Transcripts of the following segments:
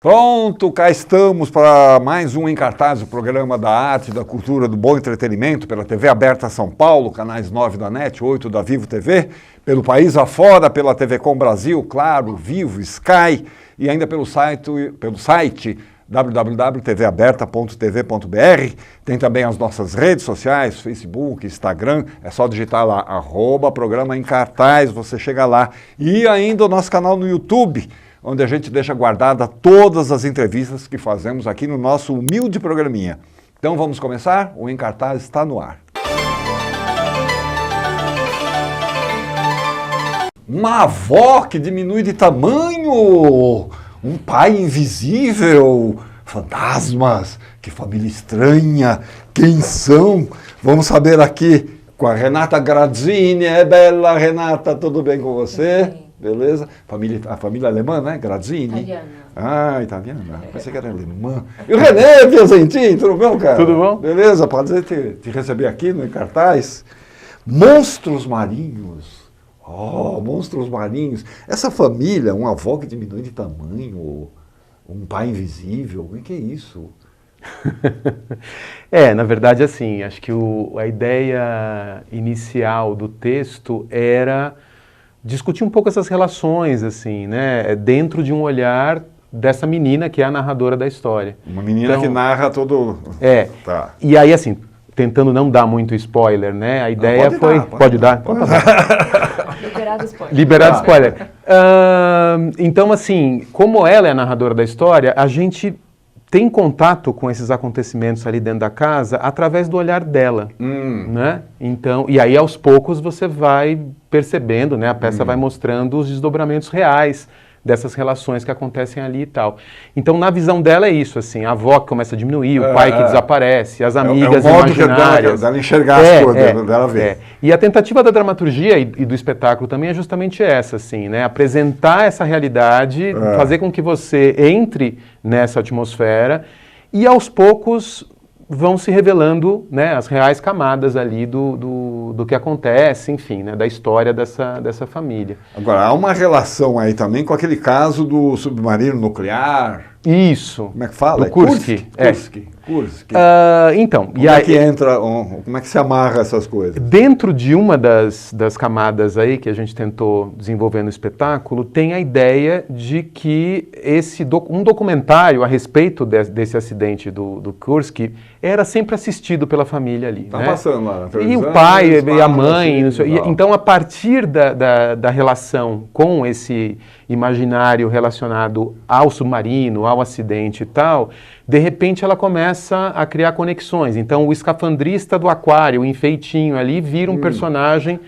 Pronto, cá estamos para mais um Em Cartaz, o programa da arte, da cultura, do bom entretenimento, pela TV Aberta São Paulo, canais 9 da NET, 8 da Vivo TV, pelo país afora, pela TV Com Brasil, Claro, Vivo, Sky e ainda pelo site www.tvaberta.tv.br. Tem também as nossas redes sociais, Facebook, Instagram, é só digitar lá, @programa Em Cartaz, você chega lá. E ainda o nosso canal no YouTube, onde a gente deixa guardada todas as entrevistas que fazemos aqui no nosso humilde programinha. Então vamos começar? O Em Cartaz está no ar. Uma avó que diminui de tamanho, um pai invisível, fantasmas, que família estranha, quem são? Vamos saber aqui com a Renata Grazzini. É bela, Renata, tudo bem com você? Sim. Beleza? A família alemã, né? Grazzini. Italiana. Ah, italiana. Pensei que era alemã. E o René Piazentin, tudo bom, cara? Tudo bom? Beleza, prazer te receber aqui no Em Cartaz. Monstros marinhos. Oh, monstros marinhos. Essa família, uma avó que diminui de tamanho, um pai invisível, o que é isso? Na verdade, assim, acho que a ideia inicial do texto era discutir um pouco essas relações, assim, né, dentro de um olhar dessa menina que é a narradora da história. Uma menina que narra todo... Tá. E aí, assim, tentando não dar muito spoiler, né, a ideia foi... Pode dar? Liberado spoiler. Liberado spoiler. Então, assim, como ela é a narradora da história, a gente tem contato com esses acontecimentos ali dentro da casa através do olhar dela, né? Então, e aí aos poucos você vai percebendo, né? A peça vai mostrando os desdobramentos reais dessas relações que acontecem ali e tal. Então, na visão dela é isso, assim, a avó que começa a diminuir, o pai que desaparece, as amigas imaginárias. Dela enxergar as coisas, dela ver. E a tentativa da dramaturgia e do espetáculo também é justamente essa, assim, né? Apresentar essa realidade, fazer com que você entre nessa atmosfera e aos poucos vão se revelando, né, as reais camadas ali do que acontece, enfim, né, da história dessa família. Agora, há uma relação aí também com aquele caso do submarino nuclear. Isso. Como é que fala? Do Kursk. Kursk. Então, como é que entra, como é que se amarra essas coisas? Dentro de uma das camadas aí que a gente tentou desenvolver no espetáculo, tem a ideia de que um documentário a respeito desse acidente do Kursk era sempre assistido pela família ali. Tá, né? Passando lá na televisão. E o pai e a mãe. Então, a partir da relação com esse imaginário relacionado ao submarino, ao acidente e tal, de repente ela começa a criar conexões. Então o escafandrista do aquário, o enfeitinho ali, vira um personagem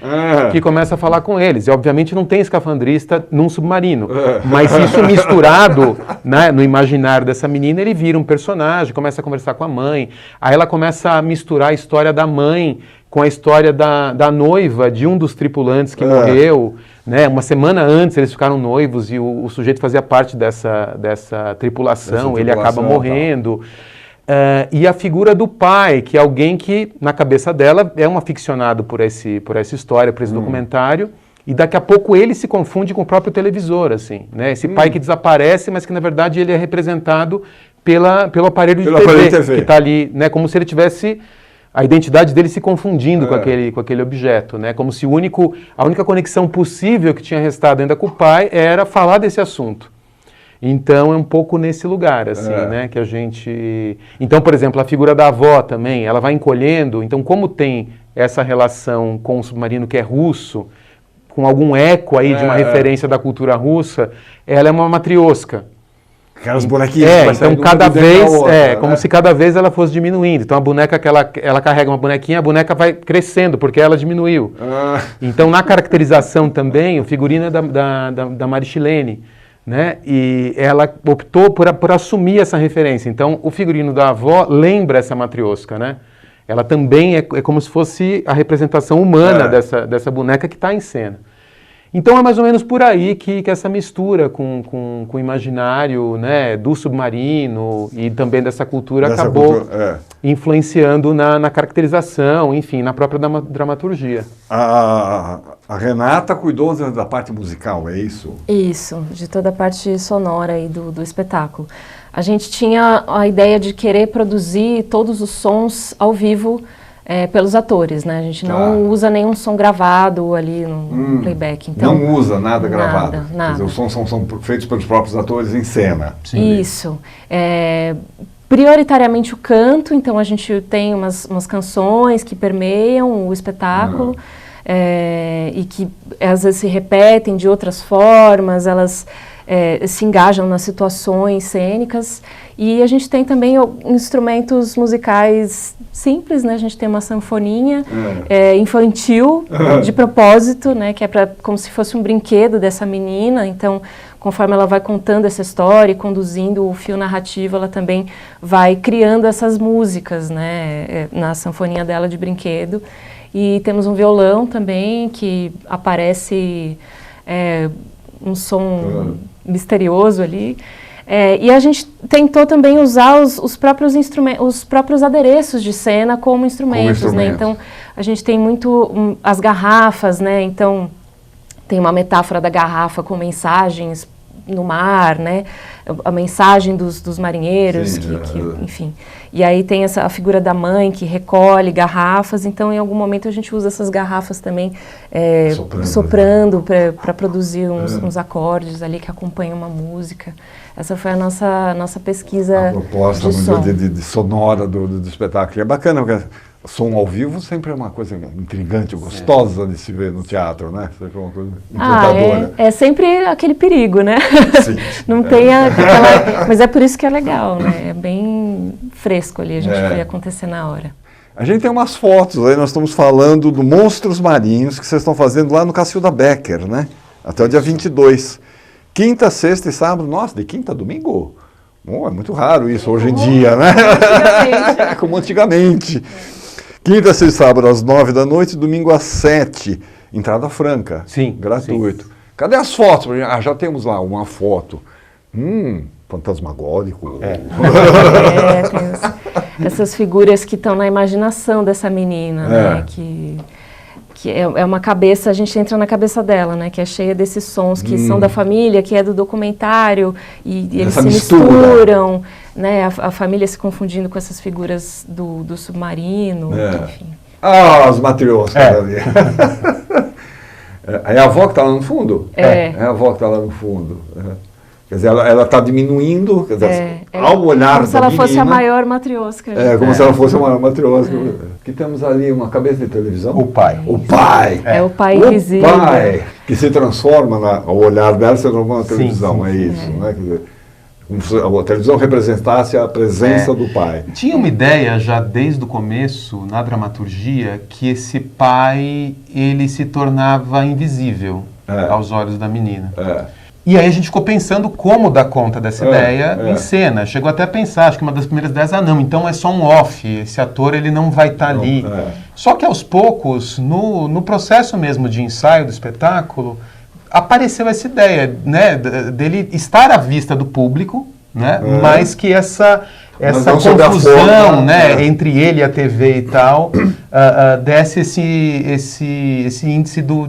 que começa a falar com eles. E obviamente não tem escafandrista num submarino, mas isso misturado, né, no imaginário dessa menina, ele vira um personagem, começa a conversar com a mãe. Aí ela começa a misturar a história da mãe com a história da noiva de um dos tripulantes que morreu, né? Uma semana antes eles ficaram noivos e o sujeito fazia parte dessa tripulação, ele acaba morrendo. E a figura do pai, que é alguém que, na cabeça dela, é um aficionado por essa história, por esse documentário, e daqui a pouco ele se confunde com o próprio televisor, assim, né? Esse pai que desaparece, mas que, na verdade, ele é representado pelo aparelho de TV, que está ali, né? Como se ele tivesse... A identidade dele se confundindo com aquele objeto, né? Como se a única conexão possível que tinha restado ainda com o pai era falar desse assunto. Então é um pouco nesse lugar, assim, né? Que a gente... Então, por exemplo, a figura da avó também, ela vai encolhendo. Então, como tem essa relação com o submarino que é russo, com algum eco aí de uma referência da cultura russa, ela é uma matrioska. Aquelas bonequinhas. Então cada vez, como se cada vez ela fosse diminuindo. Então a boneca que ela carrega uma bonequinha, a boneca vai crescendo, porque ela diminuiu. Então na caracterização também, o figurino é da Marichilene, né? E ela optou por assumir essa referência. Então o figurino da avó lembra essa matrioska, né? Ela também é como se fosse a representação humana dessa boneca que está em cena. Então é mais ou menos por aí que essa mistura com o imaginário, né, do submarino e também dessa cultura acabou influenciando na caracterização, enfim, na própria dramaturgia. A Renata cuidou da parte musical, é isso? Isso, de toda a parte sonora aí do espetáculo. A gente tinha a ideia de querer produzir todos os sons ao vivo pelos atores, né? A gente não usa nenhum som gravado ali no playback. Então, não usa nada gravado? Nada. Quer dizer, os sons são feitos pelos próprios atores em cena? Sim. Isso. Prioritariamente o canto, então a gente tem umas canções que permeiam o espetáculo e que às vezes se repetem de outras formas, elas se engajam nas situações cênicas. E a gente tem também instrumentos musicais simples, né? A gente tem uma sanfoninha infantil, de propósito, né? Que é como se fosse um brinquedo dessa menina. Então, conforme ela vai contando essa história e conduzindo o fio narrativo, ela também vai criando essas músicas, né? Na sanfoninha dela de brinquedo. E temos um violão também, que aparece um som misterioso ali. E a gente tentou também usar os próprios instrumentos, os próprios adereços de cena como instrumentos, né? Então, a gente tem muito as garrafas, né? Então, tem uma metáfora da garrafa com mensagens no mar, né? A mensagem dos marinheiros, enfim. E aí tem a figura da mãe que recolhe garrafas, então em algum momento a gente usa essas garrafas também soprando para produzir uns acordes ali que acompanham uma música. Essa foi a nossa pesquisa. A proposta de sonora do espetáculo. É bacana, porque som ao vivo sempre é uma coisa intrigante, gostosa de se ver no teatro, né? Sempre é uma coisa encantadora. É sempre aquele perigo, né? Sim. Não tem aquela... Mas é por isso que é legal, né? É bem fresco ali, a gente vê acontecer na hora. A gente tem umas fotos aí, nós estamos falando do Monstros Marinhos que vocês estão fazendo lá no Cacilda Becker, né? Até o dia 22. Quinta, sexta e sábado. Nossa, de quinta a domingo? É muito raro isso hoje em dia, né? Como antigamente. Quinta, sexta e sábado às 9 da noite, domingo às 7. Entrada franca. Sim. Gratuito. Sim. Cadê as fotos? Já temos lá uma foto. Fantasmagórico. Tem essas figuras que estão na imaginação dessa menina, né? Que é uma cabeça, a gente entra na cabeça dela, né? Que é cheia desses sons que são da família, que é do documentário, e eles se misturam, né? A família se confundindo com essas figuras do submarino, enfim. As matrioscas ali. É a avó que está lá no fundo? É a avó que está lá no fundo. Quer dizer, ela está diminuindo, quer dizer, ao olhar como se ela fosse a maior matriosca. Como se ela fosse a maior matriosca. Aqui temos ali uma cabeça de televisão. O pai. O pai. É o pai invisível. O pai, que se transforma, ao olhar dela, se transforma na televisão, isso. Né? Quer dizer, como se a televisão representasse a presença do pai. Tinha uma ideia já desde o começo, na dramaturgia, que esse pai, ele se tornava invisível aos olhos da menina. E aí a gente ficou pensando como dar conta dessa ideia em cena. Chegou até a pensar, acho que uma das primeiras ideias, não, então é só um off, esse ator ele não vai estar ali. Só que aos poucos, no processo mesmo de ensaio do espetáculo, apareceu essa ideia, né, dele estar à vista do público, né, mas que essa confusão, né, entre ele e a TV e tal, desse esse índice do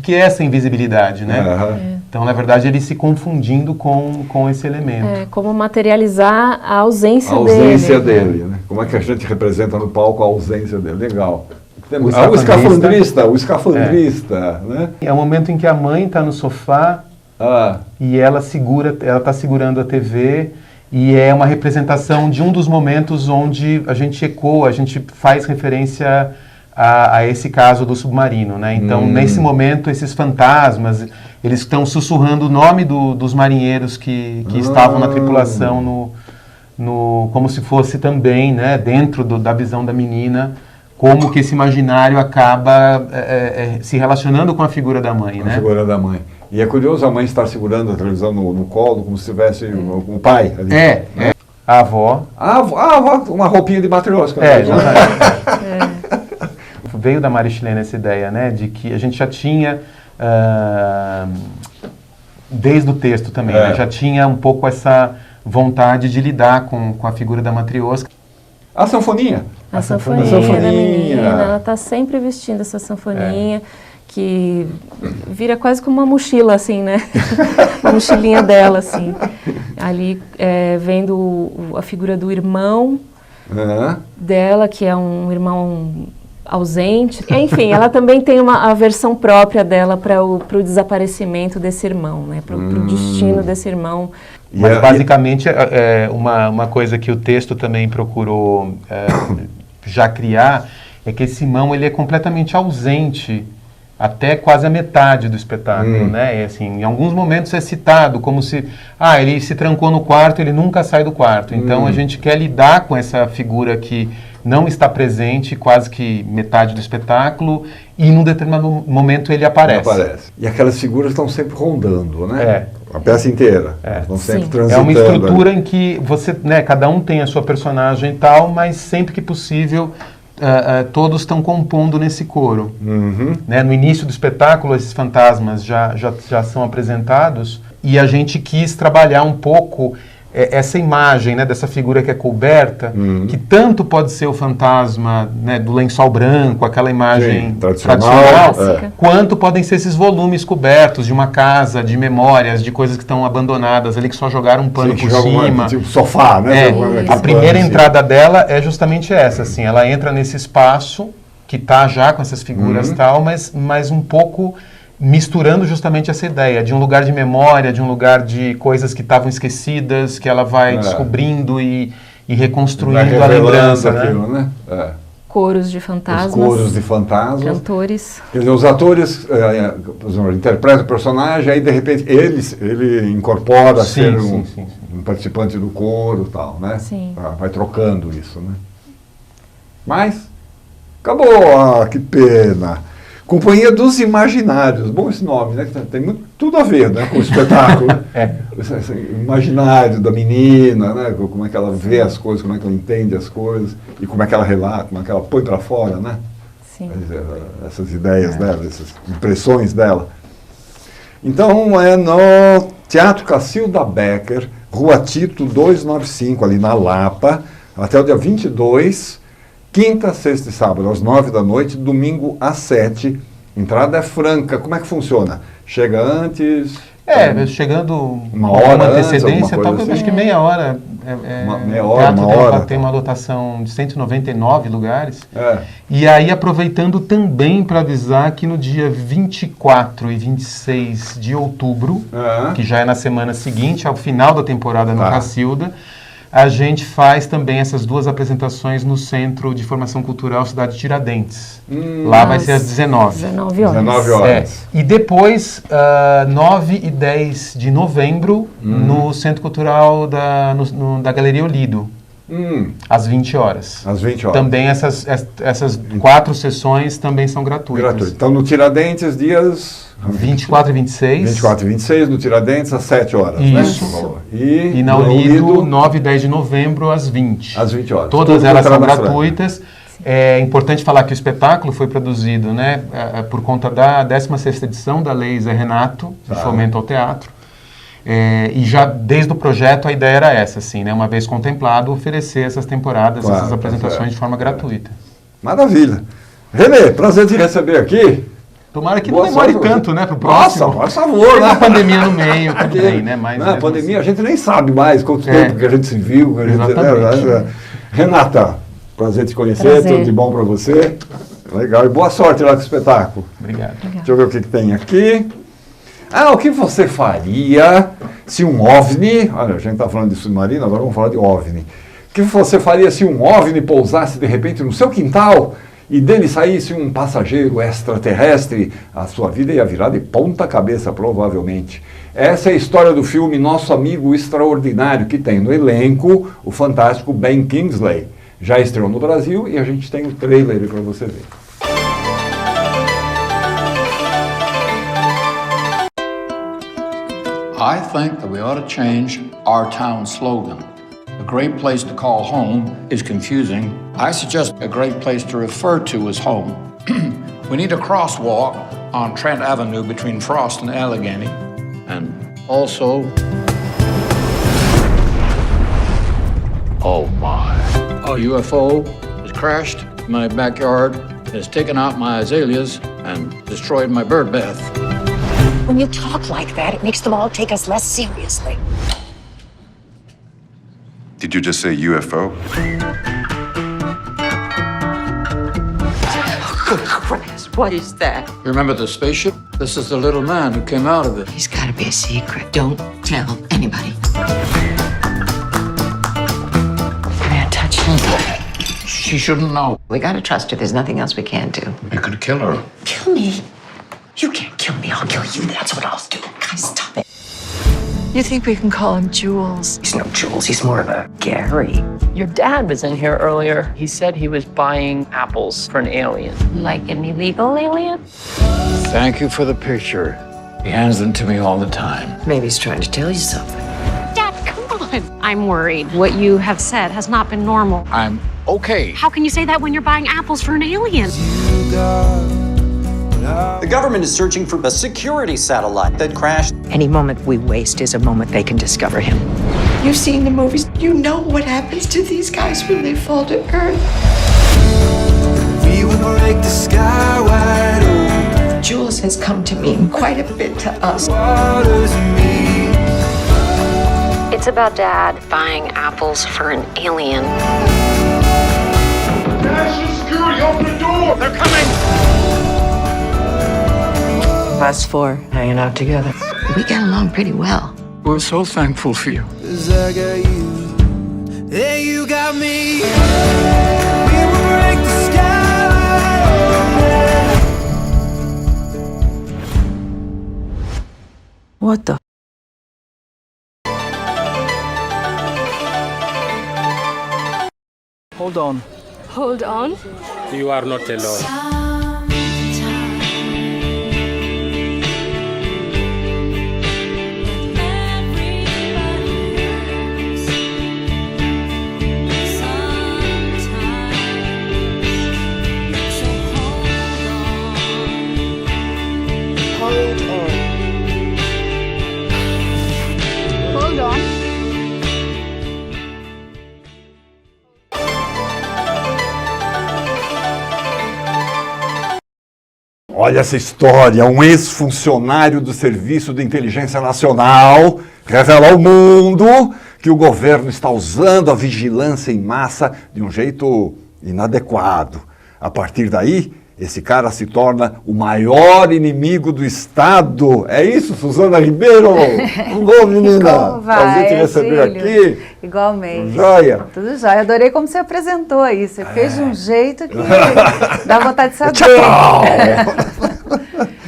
que é essa invisibilidade, né? Então, na verdade, ele se confundindo com esse elemento. Como materializar a ausência dele. A ausência dele, né? Como é que a gente representa no palco a ausência dele? Legal. O escafandrista, né? É o momento em que a mãe está no sofá e ela está segurando a TV, e é uma representação de um dos momentos onde a gente ecoa, a gente faz referência a esse caso do submarino, né? Então, nesse momento, esses fantasmas, eles estão sussurrando o nome dos marinheiros que estavam na tripulação, como se fosse também, né, dentro da visão da menina, como que esse imaginário acaba se relacionando com a figura da mãe, né? A figura da mãe. E é curioso a mãe estar segurando a televisão no colo, como se tivesse o pai ali. A avó. A avó, uma roupinha de matriosca. veio da Mari Chilena essa ideia, né, de que a gente já tinha, desde o texto também, né, já tinha um pouco essa vontade de lidar com a figura da matrioska. A sanfoninha? A sanfoninha da menina, ela está sempre vestindo essa sanfoninha, que vira quase como uma mochila, assim, né? Uma mochilinha dela, assim. Ali, vendo a figura do irmão dela, que é um irmão ausente. Enfim, ela também tem a versão própria dela para o desaparecimento desse irmão, né? Para o destino desse irmão. Mas basicamente uma coisa que o texto também procurou já criar é que esse irmão ele é completamente ausente até quase a metade do espetáculo, né? E, assim, em alguns momentos é citado como se ele se trancou no quarto, ele nunca sai do quarto. Então a gente quer lidar com essa figura que não está presente quase que metade do espetáculo e num determinado momento ele aparece. E aquelas figuras estão sempre rondando, né? A peça inteira. Estão sempre transitando. É uma estrutura em que você, né, cada um tem a sua personagem e tal, mas sempre que possível todos estão compondo nesse coro. Né? No início do espetáculo, esses fantasmas já são apresentados e a gente quis trabalhar um pouco essa imagem, né, dessa figura que é coberta, que tanto pode ser o fantasma, né, do lençol branco, aquela imagem tradicional, quanto podem ser esses volumes cobertos de uma casa, de memórias, de coisas que estão abandonadas ali, que só jogaram um pano por cima. Tipo sofá, né? A primeira entrada dela é justamente essa, assim, ela entra nesse espaço que está já com essas figuras e tal, mas um pouco misturando justamente essa ideia de um lugar de memória, de um lugar de coisas que estavam esquecidas, que ela vai descobrindo e reconstruindo a lembrança, aquilo, né? Coros de fantasmas. Os coros de fantasmas. Cantores. Quer dizer, os atores por exemplo, interpretam o personagem, aí de repente ele incorpora ser um participante do coro e tal, né? Sim. Vai trocando isso, né? Mas, acabou, que pena. Companhia dos Imaginários, bom esse nome, né? Tem tudo a ver, né, com o espetáculo. Esse imaginário da menina, né? Como é que ela vê as coisas, como é que ela entende as coisas e como é que ela relata, como é que ela põe para fora, né? Sim. Essas ideias dela, essas impressões dela. Então é no Teatro Cacilda Becker, Rua Tito 295, ali na Lapa, até o dia 22. Quinta, sexta e sábado, às 9 da noite, domingo às 7. Entrada é franca. Como é que funciona? Chega antes? Chegando uma hora com antecedência, talvez assim? Acho que meia hora. Meia hora, uma hora. Tem uma lotação de 199 lugares. E aí, aproveitando também para avisar que no dia 24 e 26 de outubro, que já é na semana seguinte, ao final da temporada no Cacilda, a gente faz também essas duas apresentações no Centro de Formação Cultural Cidade Tiradentes. Lá vai ser às 19. 19 horas. 19 horas. E depois, 9 e 10 de novembro, no Centro Cultural da Galeria Olido. Às 20 horas. Às 20 horas. Também essas 4 sessões também são gratuitas. Então, no Tiradentes, dias... 24 e 26. 24 e 26, no Tiradentes, às 7 horas. Isso. Né? E na Olido, 9 e 10 de novembro, às 20. Às 20 horas. Todas elas são gratuitas. É importante falar que o espetáculo foi produzido, né, por conta da 16ª edição da Lei Zé Renato, de Fomento ao Teatro. E já desde o projeto a ideia era essa, assim, né, uma vez contemplado, oferecer essas temporadas, essas apresentações de forma gratuita. Maravilha. Renê, prazer te receber aqui. Tomara que não demore tanto, né, para o próximo. Nossa, por favor, né? A pandemia no meio também, né? Mas a pandemia assim, a gente nem sabe mais quanto tempo que a gente se viu. Que a gente, Renata, prazer te conhecer, tudo de bom para você. Legal, e boa sorte lá com o espetáculo. Obrigado. Deixa eu ver o que tem aqui. O que você faria se um OVNI... Olha, a gente está falando de submarino, agora vamos falar de OVNI. O que você faria se um OVNI pousasse de repente no seu quintal e dele saísse um passageiro extraterrestre? A sua vida ia virar de ponta cabeça, provavelmente. Essa é a história do filme Nosso Amigo Extraordinário, que tem no elenco o fantástico Ben Kingsley. Já estreou no Brasil e a gente tem o trailer aí para você ver. I think that we ought to change our town slogan. A great place to call home is confusing. I suggest a great place to refer to as home We need a crosswalk on Trent Avenue between Frost and Allegheny. And also... Oh my. A UFO has crashed in my backyard, has taken out my azaleas, and destroyed my bird bath. When you talk like that, it makes them all take us less seriously. Did you just say UFO? Good Christ, what is that? You remember the spaceship? This is the little man who came out of it. He's gotta be a secret. Don't tell anybody. Can't touch him. She shouldn't know. We gotta trust her. There's nothing else we can do. You could kill her. Kill me? You can't kill me. I'll kill you. That's what I'll do. Guys, stop it. You think we can call him Jules? He's no Jules. He's more of a Gary. Your dad was in here earlier. He said he was buying apples for an alien. Like an illegal alien? Thank you for the picture. He hands them to me all the time. Maybe he's trying to tell you something. Dad, come on. I'm worried. What you have said has not been normal. I'm okay. How can you say that when you're buying apples for an alien? The government is searching for a security satellite that crashed. Any moment we waste is a moment they can discover him. You've seen the movies. You know what happens to these guys when they fall to earth. We will break the sky wide open. Jules has come to mean quite a bit to us. It's about Dad buying apples for an alien. National security, open the door! They're coming! Us four hanging out together. We get along pretty well. We're so thankful for you. 'Cause I got you, yeah, you got me. We will break the sky open. What the? Hold on. Hold on. You are not alone. Hold on. Olha essa história, um ex-funcionário do Serviço de Inteligência Nacional revela ao mundo que o governo está usando a vigilância em massa de um jeito inadequado. A partir daí, esse cara se torna o maior inimigo do Estado. É isso, Suzana Ribeiro? Bom, menina. Como vai, prazer te receber aqui. Igualmente. Joia. Tudo jóia. Adorei como você apresentou aí. Você fez de um jeito que dá vontade de saber. Tchau.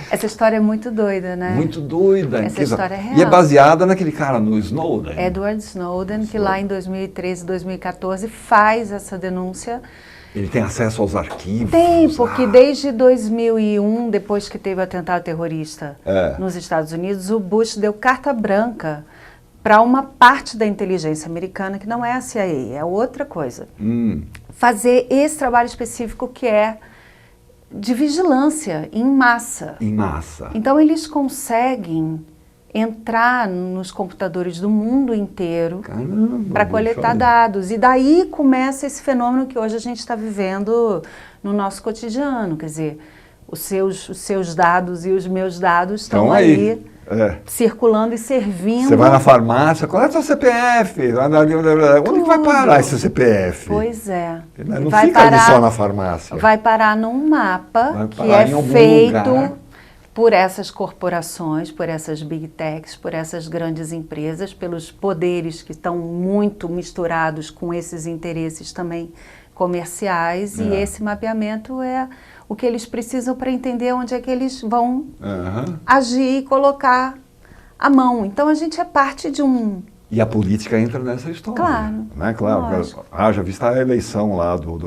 Essa história é muito doida, né? Muito doida. Essa história é real. E é baseada naquele cara, no Snowden. Edward Snowden, que lá em 2013, 2014 faz essa denúncia. Ele tem acesso aos arquivos. Tem, porque desde 2001, depois que teve o atentado terrorista nos Estados Unidos, o Bush deu carta branca para uma parte da inteligência americana, que não é a CIA, é outra coisa. Fazer esse trabalho específico que é de vigilância em massa. Em massa. Então eles conseguem entrar nos computadores do mundo inteiro para coletar dados. E daí começa esse fenômeno que hoje a gente está vivendo no nosso cotidiano. Quer dizer, os seus dados e os meus dados estão aí circulando e servindo. Você vai na farmácia, qual é o seu CPF? Onde que vai parar esse CPF? Pois é. Não fica ali só na farmácia. Vai parar num mapa que é feito por essas corporações, por essas big techs, por essas grandes empresas, pelos poderes que estão muito misturados com esses interesses também comerciais. E esse mapeamento é o que eles precisam para entender onde é que eles vão agir e colocar a mão. Então a gente é parte de um... E a política entra nessa história. Claro. Né? Claro. Já vista a eleição lá do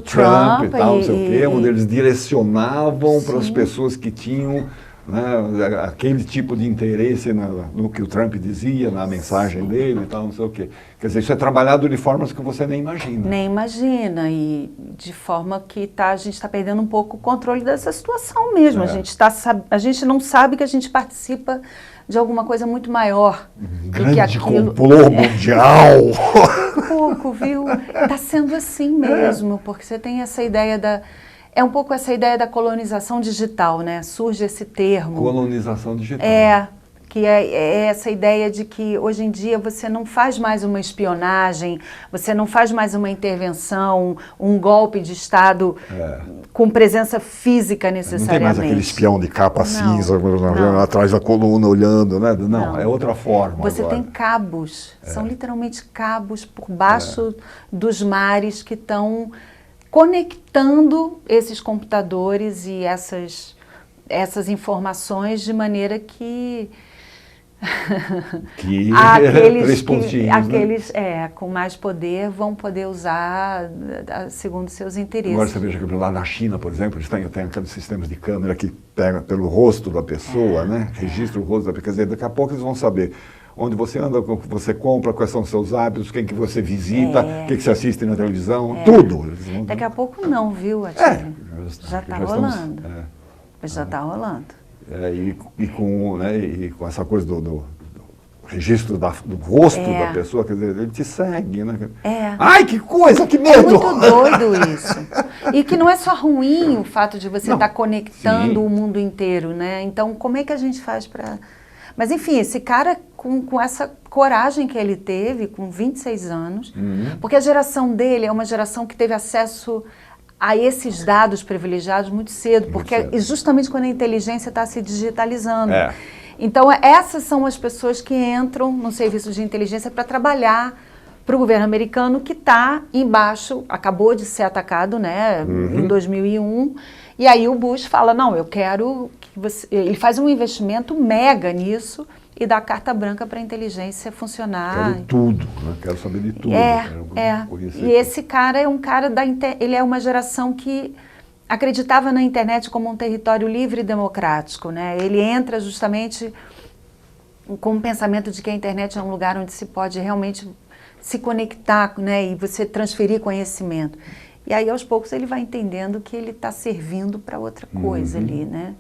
Trump e tal, não sei o quê, onde eles direcionavam para as pessoas que tinham né, aquele tipo de interesse no que o Trump dizia, na mensagem dele e tal, não sei o quê. Quer dizer, isso é trabalhado de formas que você nem imagina. Nem imagina, e de forma que a gente está perdendo um pouco o controle dessa situação mesmo. A gente não sabe que a gente participa de alguma coisa muito maior do que aquilo. Complô mundial! Pouco, viu? Está sendo assim mesmo, porque você tem essa ideia é um pouco essa ideia da colonização digital, né? Surge esse termo. Colonização digital. Que é essa ideia de que hoje em dia você não faz mais uma espionagem, você não faz mais uma intervenção, um golpe de Estado com presença física necessariamente. Não tem mais aquele espião de capa cinza atrás da coluna olhando, né? Não, é outra forma. Você agora tem cabos, são literalmente cabos por baixo dos mares que estão conectando esses computadores e essas informações de maneira que aqueles com mais poder vão poder usar segundo seus interesses. Agora você veja que lá na China, por exemplo, eles têm aqueles sistemas de câmera que pega pelo rosto da pessoa, né? Registra o rosto da pessoa. Quer dizer, daqui a pouco eles vão saber onde você anda, o que você compra, quais são os seus hábitos, quem que você visita, o que você assiste na televisão, tudo. Daqui a pouco não, viu, Atílio? Já está rolando. Já está rolando. E com essa coisa do registro do rosto da pessoa, quer dizer, ele te segue, né? Ai, que coisa, que medo! É muito doido isso. E que não é só ruim o fato de você estar conectando o mundo inteiro, né? Então, como é que a gente faz para... Mas, enfim, esse cara, com essa coragem que ele teve, com 26 anos, porque a geração dele é uma geração que teve acesso a esses dados privilegiados muito cedo, porque é justamente quando a inteligência está se digitalizando. Então, essas são as pessoas que entram no serviço de inteligência para trabalhar para o governo americano, que está embaixo, acabou de ser atacado, né, em 2001, e aí o Bush fala, não, eu quero que você... Ele faz um investimento mega nisso e dá carta branca para a inteligência funcionar. Quero tudo, né? Quero saber de tudo. E esse cara é um cara ele é uma geração que acreditava na internet como um território livre e democrático, né? Ele entra justamente com o pensamento de que a internet é um lugar onde se pode realmente se conectar, né? E você transferir conhecimento. E aí, aos poucos, ele vai entendendo que ele está servindo para outra coisa ali, né?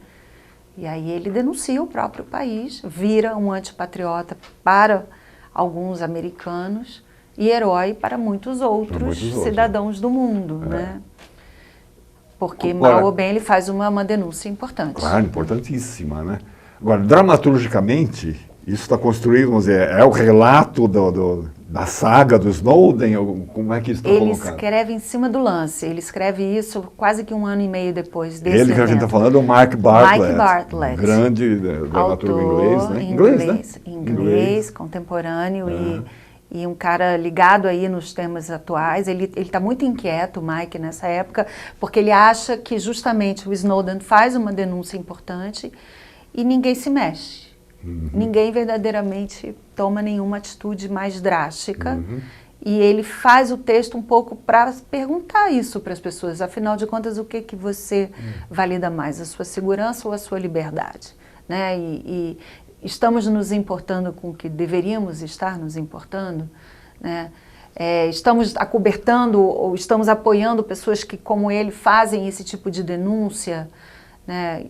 E aí ele denuncia o próprio país, vira um antipatriota para alguns americanos e herói para muitos outros cidadãos do mundo, né? Porque, mal ou bem, ele faz uma denúncia importante. Claro, importantíssima, né? Agora, dramaturgicamente, isso está construído, vamos dizer, é o relato da saga do Snowden, ou como é que isso está colocado? Ele escreve em cima do lance, ele escreve isso quase que 1 ano e meio depois desse Ele que evento. A gente está falando é o Mark Bartlett. Mike Bartlett. Grande dramaturgo inglês, né? Inglês, contemporâneo e um cara ligado aí nos temas atuais. Ele está muito inquieto, o Mike, nessa época, porque ele acha que justamente o Snowden faz uma denúncia importante e ninguém se mexe. Ninguém verdadeiramente toma nenhuma atitude mais drástica. E ele faz o texto um pouco para perguntar isso para as pessoas. Afinal de contas, o que você valida mais? A sua segurança ou a sua liberdade? Né? E estamos nos importando com o que deveríamos estar nos importando? Né? Estamos acobertando ou estamos apoiando pessoas que, como ele, fazem esse tipo de denúncia? Né?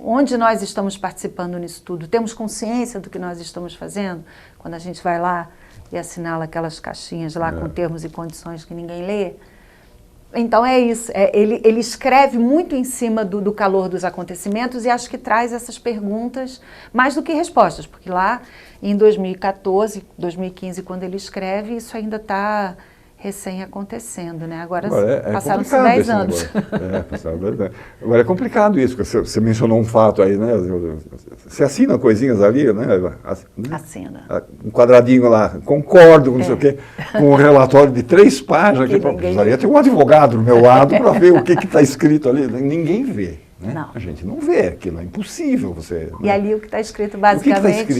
Onde nós estamos participando nisso tudo? Temos consciência do que nós estamos fazendo? Quando a gente vai lá e assinala aquelas caixinhas lá com termos e condições que ninguém lê. Então é isso, ele escreve muito em cima do calor dos acontecimentos e acho que traz essas perguntas mais do que respostas, porque lá em 2014, 2015, quando ele escreve, isso ainda está recém-acontecendo, né? Agora passaram-se 10 anos. Passaram 10 anos. Agora é complicado isso, porque você mencionou um fato aí, né? Você assina coisinhas ali, né? Assina. Um quadradinho lá, concordo com não sei o quê, com um relatório de 3 páginas, que precisaria ter um advogado do meu lado para ver o que está escrito ali. Ninguém vê. Né? Não. A gente não vê aquilo, é impossível você... E ali o que está escrito basicamente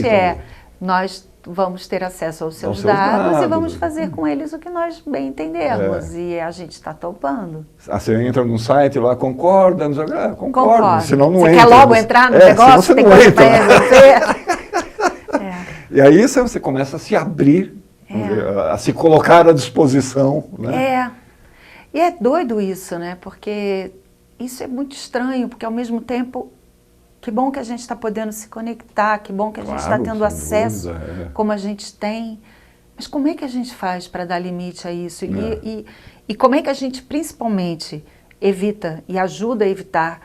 nós vamos ter acesso aos seus dados e vamos fazer com eles o que nós bem entendermos. E a gente está topando. Você entra num site lá, concorda, concordo. Senão não você entra. Você quer logo entrar no negócio? Tem coisa para resolver. E aí você começa a se abrir, a se colocar à disposição. Né? E é doido isso, né? Porque isso é muito estranho, porque ao mesmo tempo, que bom que a gente está podendo se conectar, que bom que a gente está tendo acesso como a gente tem. Mas como é que a gente faz para dar limite a isso? E como é que a gente, principalmente, evita e ajuda a evitar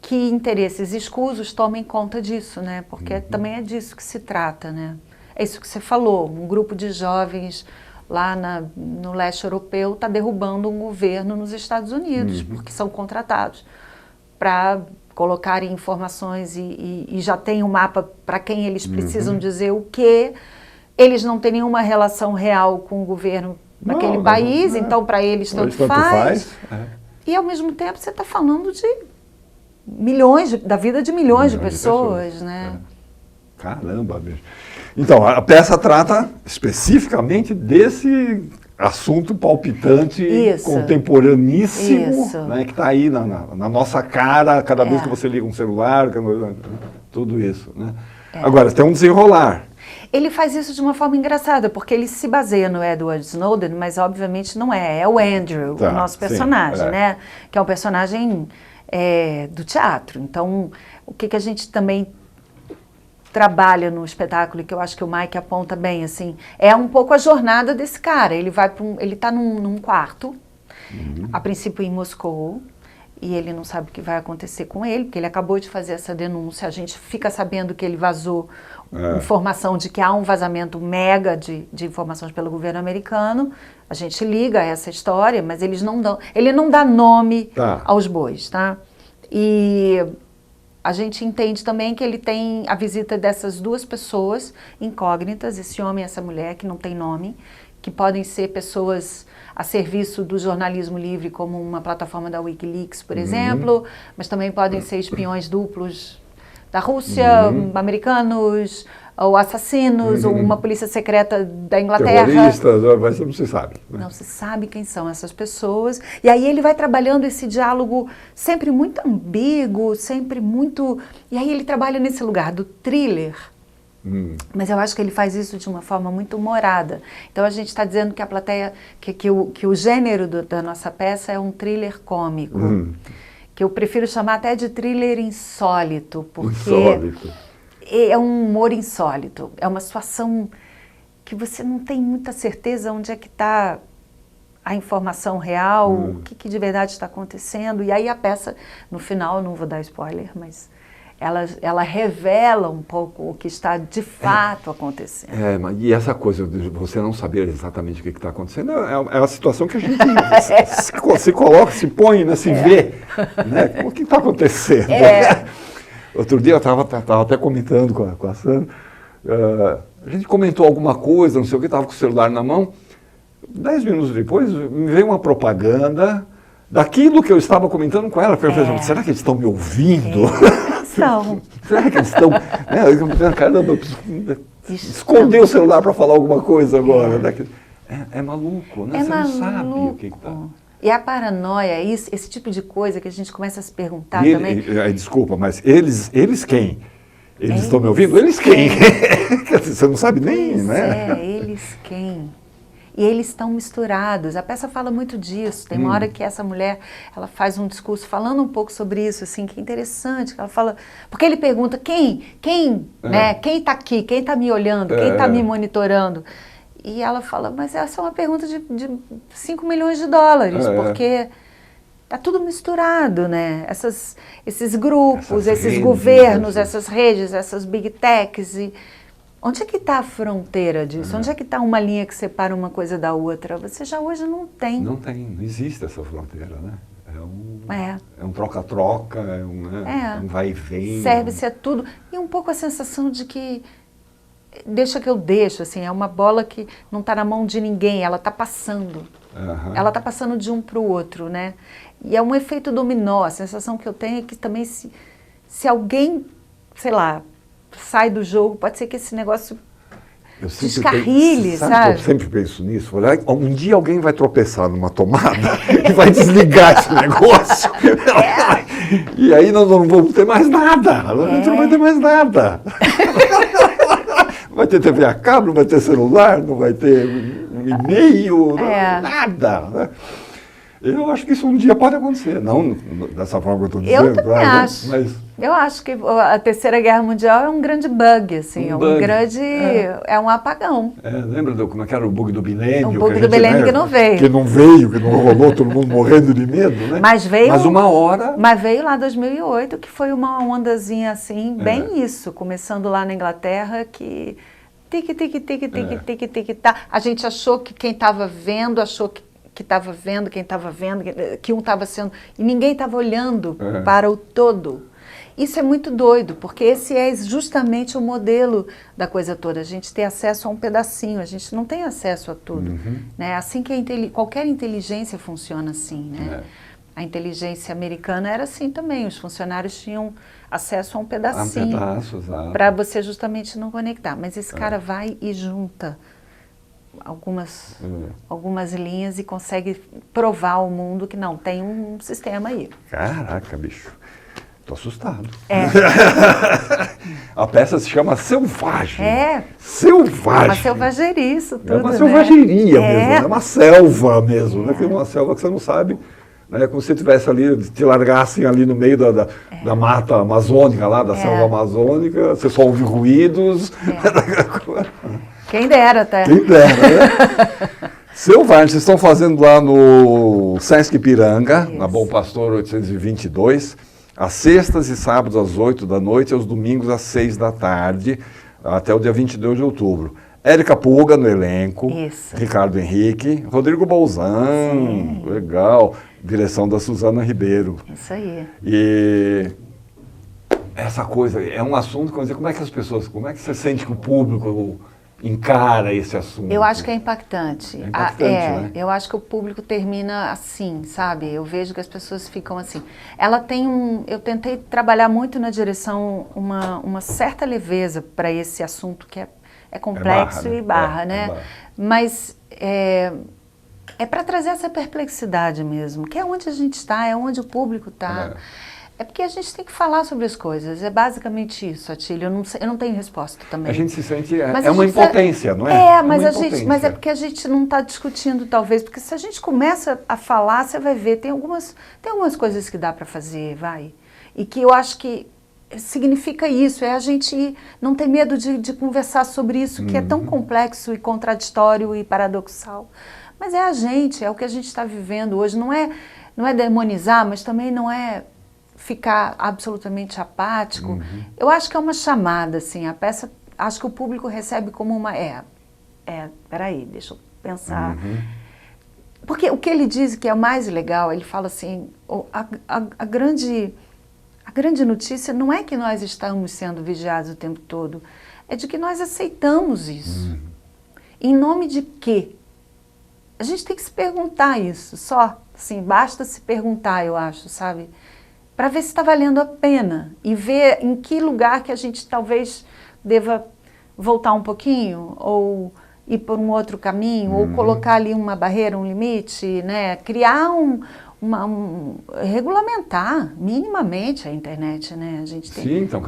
que interesses escusos tomem conta disso, né? Porque também é disso que se trata, né? É isso que você falou, um grupo de jovens lá no leste europeu está derrubando um governo nos Estados Unidos, porque são contratados para colocarem informações e já tem um mapa para quem eles precisam dizer o quê. Eles não têm nenhuma relação real com o governo daquele país, então para eles tanto faz. E ao mesmo tempo você está falando de da vida de milhões de pessoas, né? Caramba, bicho. Então, a peça trata especificamente desse assunto palpitante, contemporaníssimo, né, que está aí na nossa cara, cada vez que você liga um celular, tudo isso. Né? Agora, tem um desenrolar. Ele faz isso de uma forma engraçada, porque ele se baseia no Edward Snowden, mas obviamente não é o Andrew, o nosso personagem, né? Que é um personagem do teatro. Então, o que a gente também trabalha no espetáculo, e que eu acho que o Mike aponta bem, assim, é um pouco a jornada desse cara. Ele vai para ele está num quarto, a princípio em Moscou, e ele não sabe o que vai acontecer com ele, porque ele acabou de fazer essa denúncia. A gente fica sabendo que ele vazou informação de que há um vazamento mega de informações pelo governo americano. A gente liga a essa história, mas ele não dá nome aos bois, tá? E a gente entende também que ele tem a visita dessas duas pessoas incógnitas, esse homem e essa mulher, que não tem nome, que podem ser pessoas a serviço do jornalismo livre, como uma plataforma da Wikileaks, por exemplo, mas também podem ser espiões duplos da Rússia, americanos, ou assassinos, ou uma polícia secreta da Inglaterra. Terroristas, mas não se sabe. Né? Não se sabe quem são essas pessoas. E aí ele vai trabalhando esse diálogo sempre muito ambíguo, sempre muito... E aí ele trabalha nesse lugar do thriller. Mas eu acho que ele faz isso de uma forma muito humorada. Então a gente está dizendo que a plateia, que o gênero da nossa peça é um thriller cômico. Que eu prefiro chamar até de thriller insólito, porque é um humor insólito. É uma situação que você não tem muita certeza onde é que está a informação real, o que de verdade está acontecendo. E aí a peça, no final, não vou dar spoiler, mas ela revela um pouco o que está de fato acontecendo. E essa coisa de você não saber exatamente o que está acontecendo é a situação que a gente se coloca, se põe, né, se vê. Né? O que está acontecendo? Outro dia eu estava até comentando com a Sandra, a gente comentou alguma coisa, não sei o que, estava com o celular na mão. 10 minutos depois me veio uma propaganda daquilo que eu estava comentando com ela. Eu falei, será que eles estão me ouvindo? Será que eles estão... Caramba, eu preciso esconder o celular para falar alguma coisa agora. É maluco, né? Você não sabe o que está... E a paranoia, esse tipo de coisa que a gente começa a se perguntar também... Desculpa, mas eles quem? Eles estão me ouvindo? Eles quem? Você não sabe nem, né? Eles quem? E eles estão misturados. A peça fala muito disso. Tem uma hora que essa mulher, ela faz um discurso falando um pouco sobre isso, assim, que é interessante. Que ela fala, porque ele pergunta quem, né? Quem está aqui? Quem está me olhando? Quem está me monitorando? E ela fala, mas essa é uma pergunta de 5 milhões de dólares, porque está tudo misturado, né? Esses grupos, esses governos, essas redes, essas big techs. E onde é que está a fronteira disso? Onde é que está uma linha que separa uma coisa da outra? Você já hoje não tem. Não existe essa fronteira, né? É um troca-troca, é um vai e vem. Serve-se a tudo. E um pouco a sensação de que deixa que eu deixo, assim, é uma bola que não está na mão de ninguém, ela está passando. Ela está passando de um para o outro, né? E é um efeito dominó. A sensação que eu tenho é que também se alguém, sei lá, sai do jogo, pode ser que esse negócio descarrile, sabe? sabe? Eu sempre penso nisso. Um dia alguém vai tropeçar numa tomada e vai desligar esse negócio. E aí nós não vamos ter mais nada. A gente não vai ter mais nada. Não vai ter TV a cabo, não vai ter celular, não vai ter e-mail, nada. Né? Eu acho que isso um dia pode acontecer, não dessa forma que eu estou dizendo. Eu também acho. Mas... Eu acho que a Terceira Guerra Mundial é um grande bug, assim, é um apagão. Lembra como é que era o bug do milênio? O bug do milênio que não veio. Que não veio, que não rolou, todo mundo morrendo de medo, né? Mas uma hora... Mas veio lá em 2008, que foi uma ondazinha assim, bem isso, começando lá na Inglaterra, que... Tá. A gente achou que quem estava vendo, achou que estava vendo, quem estava vendo, que um estava sendo... E ninguém estava olhando para o todo. Isso é muito doido, porque esse é justamente o modelo da coisa toda. A gente tem acesso a um pedacinho, a gente não tem acesso a tudo. Né? Assim que qualquer inteligência funciona assim, né? A inteligência americana era assim também, os funcionários tinham acesso a um pedacinho para você justamente não conectar. Mas esse cara vai e junta algumas linhas e consegue provar ao mundo que não, tem um sistema aí. Caraca, bicho. Tô assustado. A peça se chama Selvagem. Selvagem. Uma selvagerice, tudo, é uma selvageria mesmo, é uma selva mesmo, né? Uma selva que você não sabe, né? Como se você estivesse ali, te largassem ali no meio da mata amazônica, lá da selva amazônica, você só ouve ruídos. Quem dera até. Quem dera, né? Selvagem, vocês estão fazendo lá no Sesc Ipiranga, na Bom Pastor 822, às sextas e sábados às 8 da noite e aos domingos às 6 da tarde, até o dia 22 de outubro. Érica Puga no elenco, Ricardo Henrique, Rodrigo Bolzan, legal, direção da Suzana Ribeiro. Isso aí. E essa coisa, é um assunto, como é que as pessoas, como é que você sente que o público encara esse assunto? Eu acho que é impactante. Né? Eu acho que o público termina assim, sabe? Eu vejo que as pessoas ficam assim. Ela tem eu tentei trabalhar muito na direção uma certa leveza para esse assunto que é complexo e barra, né? Mas é para trazer essa perplexidade mesmo, que é onde a gente está, é onde o público está. É porque a gente tem que falar sobre as coisas, é basicamente isso, Atílio, eu não tenho resposta também. A gente se sente, uma impotência, não é? Mas é porque a gente não está discutindo talvez, porque se a gente começa a falar, você vai ver, tem algumas coisas que dá para fazer, e que eu acho que significa isso, é a gente não ter medo de conversar sobre isso, que é tão complexo e contraditório e paradoxal. Mas é a gente, é o que a gente está vivendo hoje, não é demonizar, mas também não é ficar absolutamente apático. Eu acho que é uma chamada, assim, a peça, acho que o público recebe como uma... peraí, deixa eu pensar. Porque o que ele diz que é o mais legal, ele fala assim, a grande notícia não é que nós estamos sendo vigiados o tempo todo, é de que nós aceitamos isso. Em nome de quê? A gente tem que se perguntar isso, só, assim, basta se perguntar, eu acho, sabe? Para ver se está valendo a pena e ver em que lugar que a gente talvez deva voltar um pouquinho ou ir por um outro caminho ou colocar ali uma barreira, um limite, né? Criar regulamentar minimamente a internet, né? A gente tem... Sim, então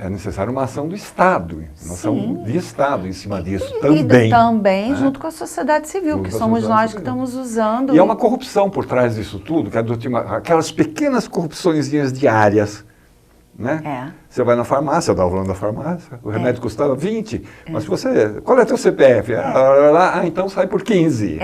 é necessário uma ação do Estado, uma ação de Estado em cima disso também. E também junto com a sociedade civil, que somos nós que estamos usando. E é uma corrupção por trás disso tudo, que é aquelas pequenas corrupçõezinhas diárias, né? Você vai na farmácia, dá o valor da farmácia, o remédio custava 20, mas se você... Qual é o teu CPF? Então sai por 15.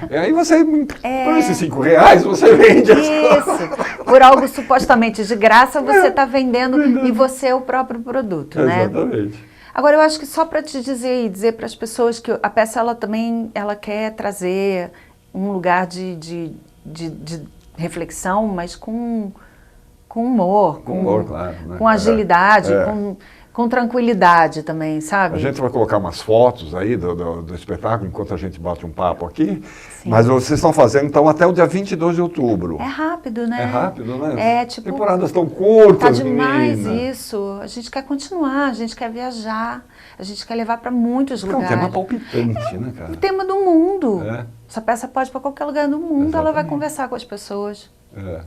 E aí você, por esses R$5, você vende as Isso. Por algo supostamente de graça, você está vendendo e você é o próprio produto, né? Exatamente. Agora, eu acho que só para te dizer para as pessoas que a peça, ela quer trazer um lugar de reflexão, mas com humor, Com humor, claro, né? Com agilidade, com tranquilidade também, sabe? A gente vai colocar umas fotos aí do espetáculo enquanto a gente bate um papo aqui. Sim. Mas vocês estão fazendo, então, até o dia 22 de outubro. É rápido, né? É rápido, né? É, tipo... Temporadas tão curtas, tá demais menina. isso. A gente quer continuar, a gente quer viajar, a gente quer levar para muitos lugares. É um tema palpitante, né, cara? O tema do mundo. É. Essa peça pode ir para qualquer lugar do mundo, Exatamente. ela vai conversar com as pessoas. É.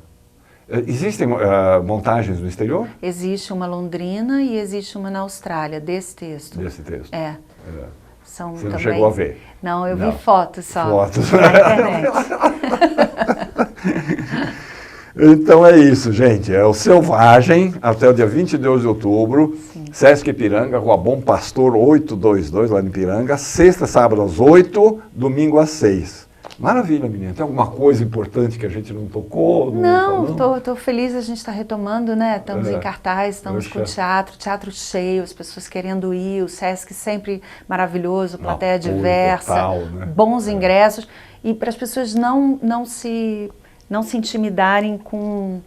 Existem montagens no exterior? Existe uma londrina e existe uma na Austrália, desse texto. Desse texto? É. São Você não também... chegou a ver? Não, eu vi fotos só. Fotos. Na internet. Então é isso, gente. É o Selvagem, até o dia 22 de outubro. Sim. Sesc Ipiranga, Rua Bom Pastor 822, lá em Ipiranga. Sexta, sábado às 8, domingo às 6. Maravilha, menina. Tem alguma coisa importante que a gente não tocou? Não, estou feliz, a gente está retomando, né? Estamos em cartaz, estamos com teatro cheio, as pessoas querendo ir, o Sesc sempre maravilhoso, plateia diversa, total, né? Bons ingressos. E para as pessoas não se intimidarem com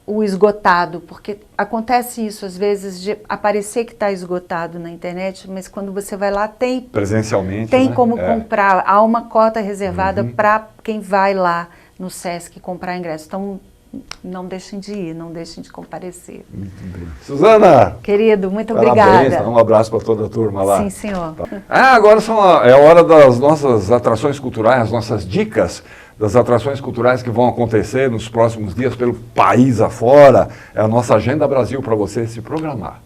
o esgotado, porque acontece isso às vezes de aparecer que está esgotado na internet, mas quando você vai lá presencialmente tem, né? como comprar, há uma cota reservada para quem vai lá no Sesc comprar ingresso. Então não deixem de ir, não deixem de comparecer. Muito bem. Suzana! Querido, muito parabéns, obrigada. Um abraço para toda a turma lá. Sim, senhor. Agora é a hora das nossas atrações culturais, as nossas dicas das atrações culturais que vão acontecer nos próximos dias pelo país afora. É a nossa Agenda Brasil para você se programar.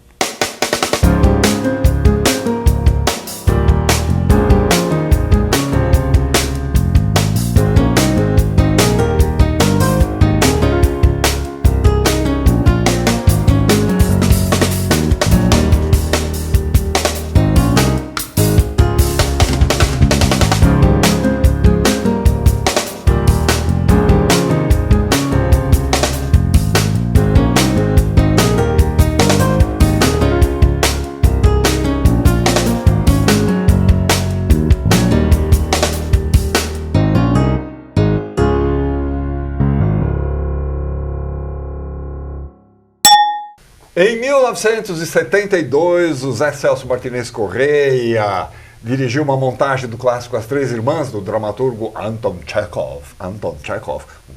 Em 1972, o Zé Celso Martinez Correia dirigiu uma montagem do clássico As Três Irmãs, do dramaturgo Anton Chekhov, um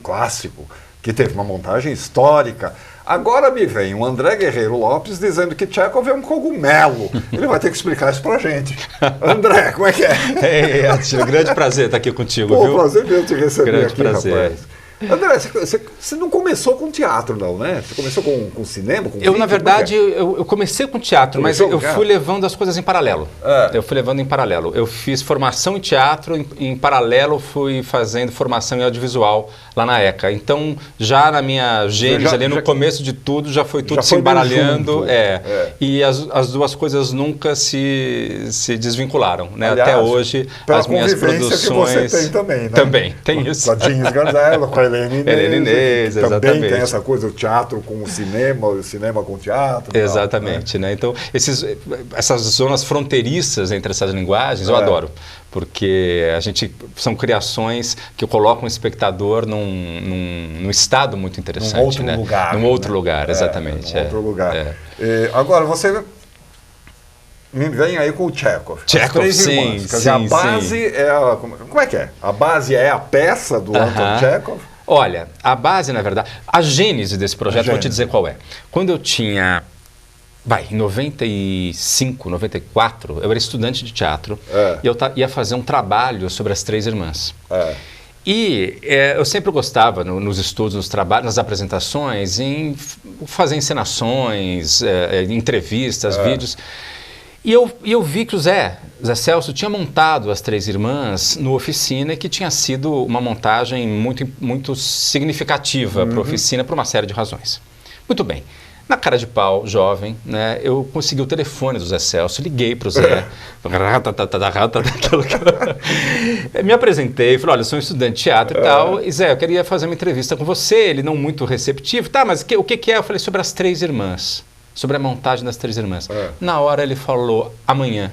clássico que teve uma montagem histórica. Agora me vem o André Guerreiro Lopes dizendo que Chekhov é um cogumelo. Ele vai ter que explicar isso pra gente. André, como é que é? Ei, Atila, grande prazer estar aqui contigo, viu? Viu? Prazer mesmo te receber grande aqui, prazer. Rapaz. André, você não começou com teatro, não, né? Você começou com cinema, com vídeo? Na verdade, eu comecei com teatro, mas eu fui levando as coisas em paralelo. Eu fui levando em paralelo. Eu fiz formação em teatro, em paralelo fui fazendo formação em audiovisual lá na ECA. Então, já na minha gênese, ali no começo de tudo, já foi tudo se embaralhando. E as duas coisas nunca se desvincularam, né? Aliás, até hoje, as minhas produções... que você tem também, né? Também, tem isso. Com a Jeans Gardella, com a Helena Inês, exatamente. Também tem essa coisa, o teatro com o cinema com o teatro. Exatamente, né? Então, essas zonas fronteiriças entre essas linguagens, eu adoro. Porque são criações que colocam o espectador num estado muito interessante. Num outro lugar. Num outro lugar, exatamente. Num outro lugar. Agora, você... Me vem aí com o Chekhov. Chekhov, sim. A base é a... Como é que é? A base é a peça do Anton Chekhov? Olha, a base, na verdade... A gênese desse projeto, vou te dizer qual é. Quando eu tinha... em 95, 94, eu era estudante de teatro e eu ia fazer um trabalho sobre As Três Irmãs. E eu sempre gostava, nos estudos, nos trabalhos, nas apresentações, em fazer encenações, entrevistas, vídeos... E eu vi que o Zé Celso tinha montado As Três Irmãs no Oficina, que tinha sido uma montagem muito significativa para a Oficina por uma série de razões. Muito bem. Na cara de pau, jovem, né, eu consegui o telefone do Zé Celso, liguei para o Zé, me apresentei, falei, olha, eu sou um estudante de teatro e tal, e Zé, eu queria fazer uma entrevista com você, ele não muito receptivo, mas o que é? Eu falei sobre As Três Irmãs. Sobre a montagem das Três Irmãs. Na hora ele falou, amanhã,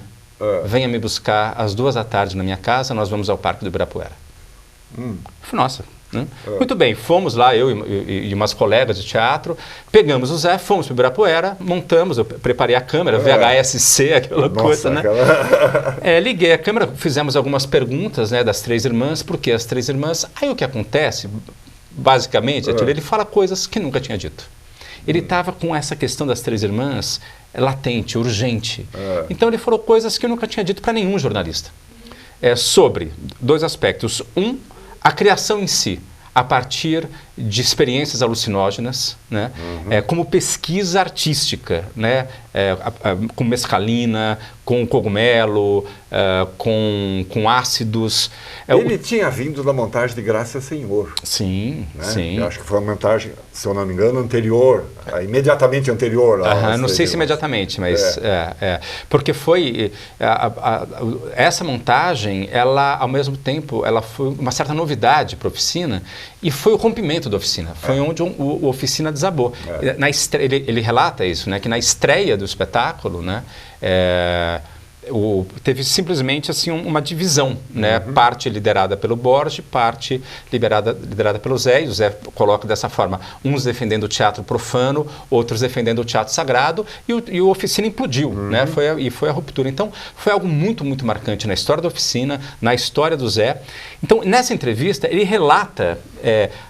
venha me buscar às 2 da tarde na minha casa, nós vamos ao Parque do Ibirapuera. Eu falei, nossa, Né? Muito bem, fomos lá, eu e umas colegas de teatro, pegamos o Zé, fomos para Ibirapuera, montamos, eu preparei a câmera, VHS-C, aquela coisa, né? Liguei a câmera, fizemos algumas perguntas, né, das 3 irmãs, porque as 3 irmãs, aí o que acontece, basicamente, ele fala coisas que nunca tinha dito. Ele estava com essa questão das 3 irmãs latente, urgente. Então ele falou coisas que eu nunca tinha dito para nenhum jornalista. Sobre 2 aspectos. A criação em si, a partir de experiências alucinógenas, né? Como pesquisa artística, né? Com mescalina, com cogumelo, com ácidos. Ele tinha vindo da montagem de Graça Senhor. Sim, né? sim. Eu acho que foi uma montagem, se eu não me engano, anterior, imediatamente anterior. Não sei se imediatamente, mas porque foi essa montagem, ela ao mesmo tempo, ela foi uma certa novidade para a oficina e foi o rompimento da oficina. Foi onde o oficina desabou. Na estreia, ele relata isso, né, que na estreia do espetáculo, né, teve simplesmente assim uma divisão, né? Parte liderada pelo Borges, parte liderada pelo Zé, e o Zé coloca dessa forma, uns defendendo o teatro profano, outros defendendo o teatro sagrado, e o oficina implodiu, né? Foi a ruptura. Então, foi algo muito, muito marcante na história da oficina, na história do Zé. Então, nessa entrevista, ele relata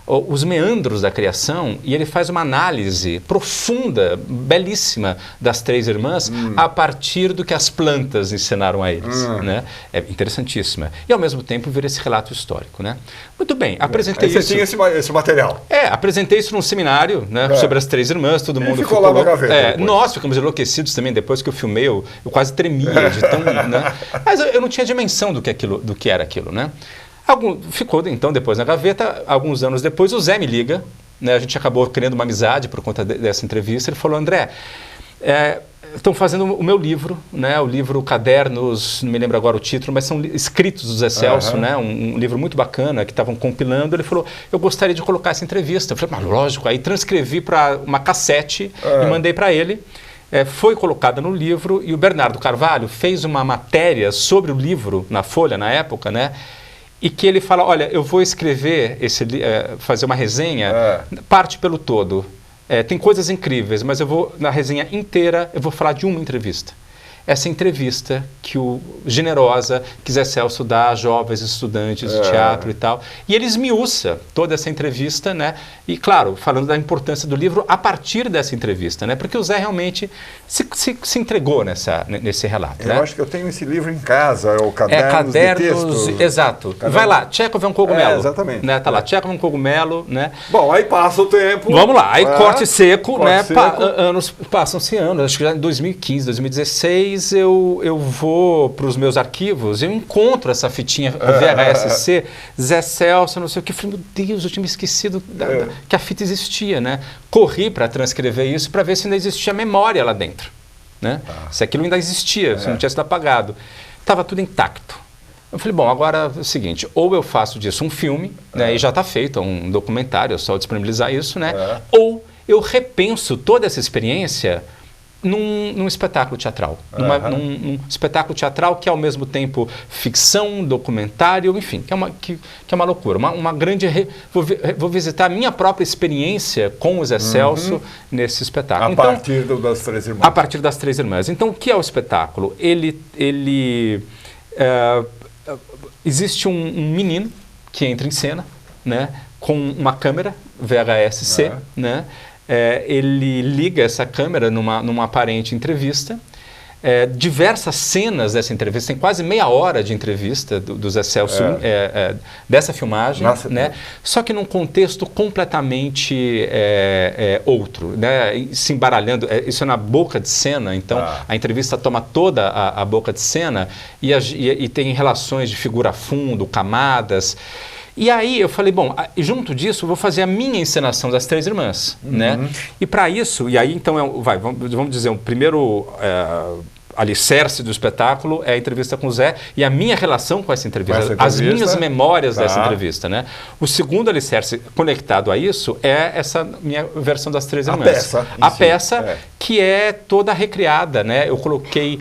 os meandros da criação e ele faz uma análise profunda, belíssima, das 3 irmãs a partir do que as plantas ensinaram a eles, né? É interessantíssima. E ao mesmo tempo vira esse relato histórico, né? Muito bem, apresentei isso. Você tinha esse material? Apresentei isso num seminário, né? Sobre as 3 irmãs, todo mundo ficou lá na gaveta. Nós ficamos enlouquecidos também, depois que eu filmei, eu quase tremia de tão, né? Mas eu não tinha dimensão do que era aquilo, né? Ficou então depois na gaveta. Alguns anos depois o Zé me liga, né? A gente acabou criando uma amizade por conta dessa entrevista. Ele falou: André, estão fazendo o meu livro, né? O livro Cadernos, não me lembro agora o título, mas são escritos do Zé Celso, né? Um livro muito bacana que estavam compilando. Ele falou: eu gostaria de colocar essa entrevista. Eu falei: mas lógico. Aí transcrevi para uma cassete e mandei para ele. Foi colocada no livro e o Bernardo Carvalho fez uma matéria sobre o livro na Folha na época, né? E que ele fala: olha, eu vou escrever fazer uma resenha, parte pelo todo. Tem coisas incríveis, mas na resenha inteira, eu vou falar de uma entrevista. Essa entrevista generosa que Zé Celso dá a jovens estudantes de teatro e tal. E ele esmiuça toda essa entrevista, né? E, claro, falando da importância do livro a partir dessa entrevista, né? Porque o Zé realmente se entregou nesse relato. Eu acho que eu tenho esse livro em casa, o Cadernos de Texto. Exato. Vai lá, Tchekov é um cogumelo. Exatamente. Né? Tá lá, Tchekov é um cogumelo, né? Bom, aí passa o tempo. Vamos lá, aí corte seco, né? Passam-se anos, acho que já em 2015, 2016, eu vou para os meus arquivos, eu encontro essa fitinha VHS-C, Zé Celso, não sei o que. Eu falei: meu Deus, eu tinha me esquecido que a fita existia, né? Corri para transcrever isso para ver se ainda existia memória lá dentro, né? Se aquilo ainda existia, se não tinha sido apagado. Estava tudo intacto. Eu falei: bom, agora é o seguinte, ou eu faço disso um filme, né? E já está feito, um documentário, é só disponibilizar isso, né? Ou eu repenso toda essa experiência num espetáculo teatral. Num espetáculo teatral que é ao mesmo tempo ficção, documentário, enfim, que é uma loucura. Uma grande... Vou visitar a minha própria experiência com o Zé Celso nesse espetáculo. A partir das 3 irmãs. A partir das 3 irmãs. Então, o que é o espetáculo? Existe um menino que entra em cena, né, com uma câmera VHS-C, né? Ele liga essa câmera numa aparente entrevista. Diversas cenas dessa entrevista, tem quase meia hora de entrevista do Zé Celso dessa filmagem, né? Só que num contexto completamente outro, né? Se embaralhando, isso é na boca de cena, então a entrevista toma toda a boca de cena e tem relações de figura fundo, camadas. E aí eu falei: bom, junto disso eu vou fazer a minha encenação das 3 irmãs, né? E para isso, e aí então, vamos dizer, o primeiro alicerce do espetáculo é a entrevista com o Zé e a minha relação com essa entrevista, as minhas memórias dessa entrevista, né? O segundo alicerce conectado a isso é essa minha versão das 3 irmãs. A peça que é toda recriada, né? Eu coloquei,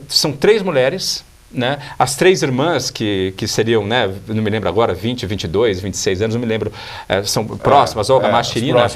são 3 mulheres, né? As três irmãs, que seriam, né, não me lembro agora, 20, 22, 26 anos, não me lembro, são próximas, Olga, Machirina.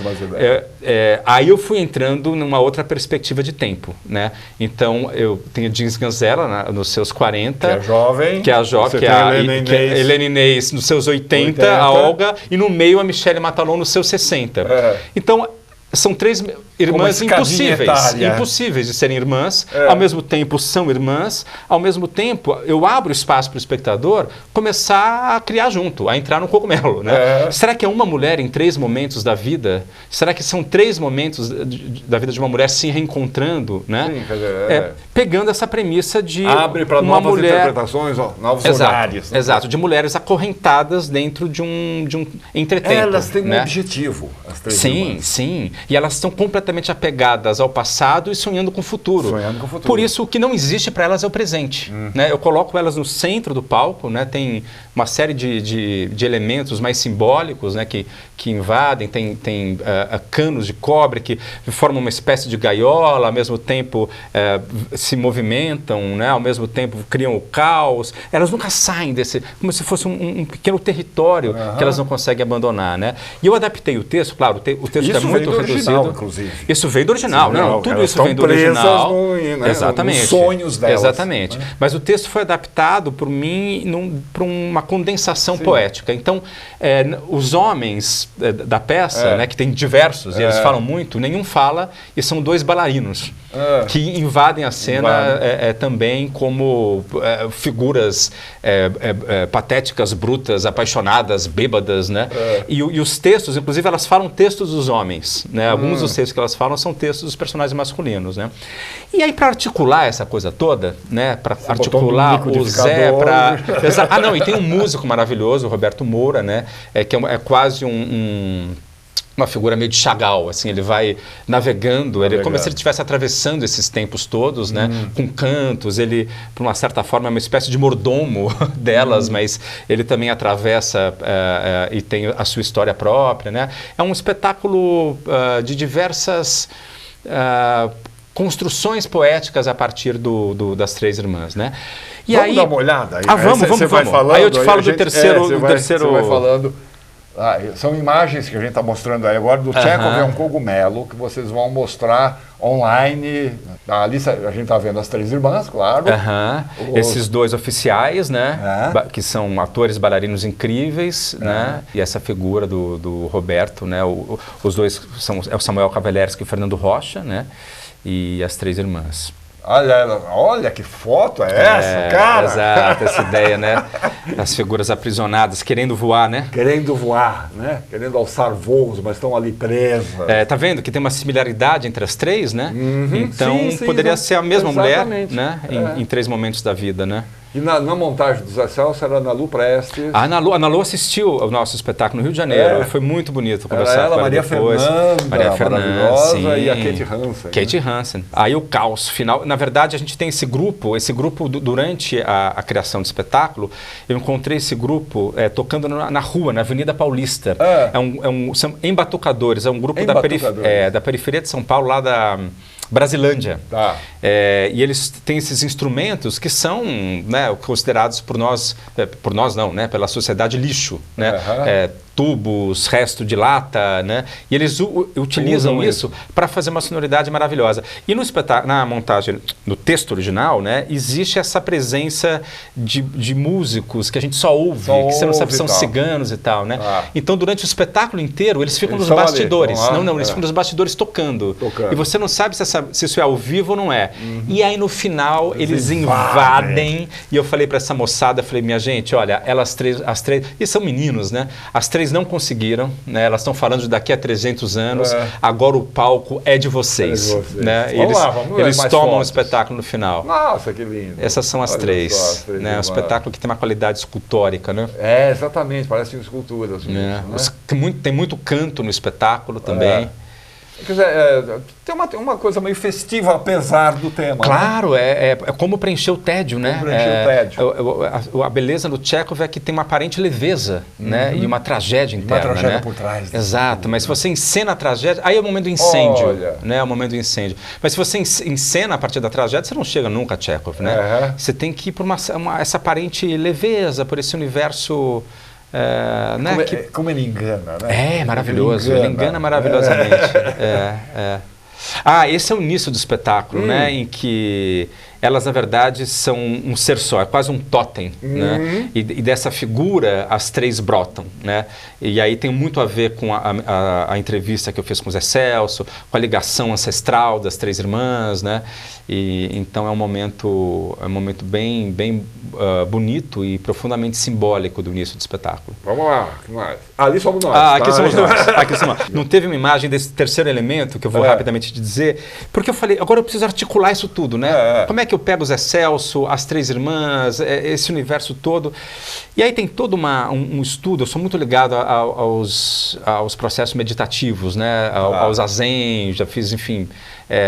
Aí eu fui entrando numa outra perspectiva de tempo, né? Então, eu tenho Jeans Ganzella nos seus 40. Que é jovem. Que é a jovem, que é a Helena Inês nos seus 80, a Olga, e no meio a Michele Matalon nos seus 60. Então, são três irmãs impossíveis de serem irmãs, ao mesmo tempo são irmãs, ao mesmo tempo eu abro espaço para o espectador começar a criar junto, a entrar no cogumelo, né? Será que é uma mulher em 3 momentos da vida? Será que são 3 momentos da vida de uma mulher se reencontrando, né? Sim, quer dizer, pegando essa premissa de abre para novas interpretações, novos olhares. Né? Exato, de mulheres acorrentadas dentro de um entretempo. Elas têm um objetivo, as três irmãs. Sim. E elas estão completamente apegadas ao passado e sonhando com o futuro. Por isso, o que não existe para elas é o presente. Né? Eu coloco elas no centro do palco, né? Tem uma série de elementos mais simbólicos, né? que invadem, tem canos de cobre que formam uma espécie de gaiola, ao mesmo tempo se movimentam, né? Ao mesmo tempo criam o caos. Elas nunca saem desse, como se fosse um pequeno território que elas não conseguem abandonar. Né? E eu adaptei o texto, claro, o texto é muito reduzido. Inclusive. Isso veio do original, tudo isso vem do original. Exatamente. Nos sonhos delas. Exatamente. Né? Mas o texto foi adaptado por mim para uma condensação poética. Então, os homens da peça, né, que tem diversos, e eles falam muito, nenhum fala, e são 2 bailarinos que invadem a cena também como figuras patéticas, brutas, apaixonadas, bêbadas, né? E os textos, inclusive, elas falam textos dos homens, né? Alguns dos textos que elas falam são textos dos personagens masculinos, né? E aí, para articular essa coisa toda, né? Para articular o Zé, e tem um músico maravilhoso, o Roberto Moura, né? Que é quase uma figura meio de Chagall, assim, ele vai navegando, ele é como se ele estivesse atravessando esses tempos todos, né, com cantos, ele, por uma certa forma, é uma espécie de mordomo delas, mas ele também atravessa e tem a sua história própria, né. É um espetáculo de diversas construções poéticas a partir das três irmãs, né. E vamos aí, dar uma olhada? Vamos. Vai falando, aí eu te falo do terceiro... Você vai falando... são imagens que a gente está mostrando aí agora do Tchekhov, é um cogumelo que vocês vão mostrar online. Ali a gente está vendo as três irmãs, claro. Esses 2 oficiais, né? Que são atores bailarinos incríveis, né? E essa figura do Roberto, né? Os 2 são o Samuel Kavalersky e o Fernando Rocha, né? E as três irmãs. Olha que foto é essa, cara! Exato, essa ideia, né? As figuras aprisionadas, querendo voar, né? Querendo voar, né? Querendo alçar voos, mas estão ali presas. Tá vendo que tem uma similaridade entre as três, né? Então, poderia ser a mesma mulher, né? Em 3 momentos da vida, né? E na montagem do Zé Celso era a Ana Lu Prestes. A Ana Lu assistiu ao nosso espetáculo no Rio de Janeiro. Foi muito bonito conversar com ela depois. Maria Fernanda, sim. E a Kate Hansen. Kate Hansen. Aí o caos final. Na verdade, a gente tem esse grupo durante a criação do espetáculo, eu encontrei esse grupo tocando na rua, na Avenida Paulista. São embatucadores, é um grupo da periferia de São Paulo, lá da Brasilândia. E eles têm esses instrumentos que são, né, considerados por nós não, né, pela sociedade lixo, né? Tubos, resto de lata, né? E eles utilizam isso para fazer uma sonoridade maravilhosa. E no espetáculo, na montagem, no texto original, né, existe essa presença de músicos que a gente só ouve, que você não sabe se são ciganos e tal, né? Então, durante o espetáculo inteiro, eles ficam nos bastidores. Eles ficam nos bastidores tocando. E você não sabe se isso é ao vivo ou não é. E aí, no final, eles invadem. E eu falei para essa moçada, minha gente, olha, as três, e são meninos, né? As três não conseguiram, né? Elas estão falando de daqui a 300 anos, agora o palco é de vocês. Né? Eles tomam o espetáculo no final. Nossa, que lindo. Essas são as três. Né? Um espetáculo que tem uma qualidade escultórica, né? Exatamente, parecem esculturas. Mesmo, né? Tem muito canto no espetáculo também. Quer dizer, tem uma coisa meio festiva, apesar do tema. Claro, né? É como preencher o tédio, né? Como preencher o tédio. A beleza do Tchekhov é que tem uma aparente leveza, né? E uma tragédia interna, uma tragédia, né? por trás. Exato, mas se você encena a tragédia, aí é o momento do incêndio, né? É o momento do incêndio. Mas se você encena a partir da tragédia, você não chega nunca a Tchekhov, né? Você tem que ir por essa aparente leveza, por esse universo... né? Como ele engana, né? É maravilhoso, ele engana maravilhosamente. Esse é o início do espetáculo, né? Em que elas, na verdade, são um ser só, é quase um totem, né? E dessa figura, as três brotam, né? E aí tem muito a ver com a entrevista que eu fiz com o Zé Celso, com a ligação ancestral das três irmãs, né? E então é um momento bem bonito e profundamente simbólico do início do espetáculo. Vamos lá, que mais? Ali somos nós. Aqui somos nós. Aqui somos nós. Não teve uma imagem desse terceiro elemento que eu vou rapidamente te dizer, porque eu falei, agora eu preciso articular isso tudo, né? Como é que eu pego o Zé Celso, as três irmãs, esse universo todo? E aí tem todo um estudo, eu sou muito ligado aos processos meditativos, né? Ao zazen, já fiz, enfim...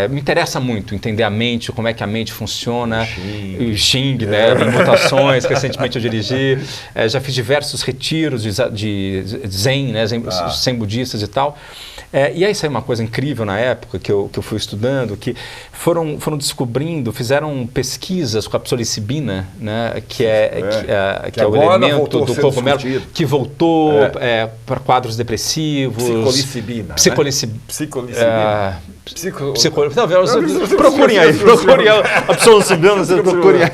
me interessa muito entender a mente, como é que a mente funciona, o Xing, né, mutações, que recentemente eu dirigi, já fiz diversos retiros de Zen, né, Zen budistas e tal, e aí saiu uma coisa incrível na época que eu fui estudando, que foram descobrindo, fizeram pesquisas com a psilocibina, né, que é o elemento do cogumelo, que voltou para quadros depressivos. Psilocibina. Psilocibina. Procurem aí, a psilocibina, procurem aí.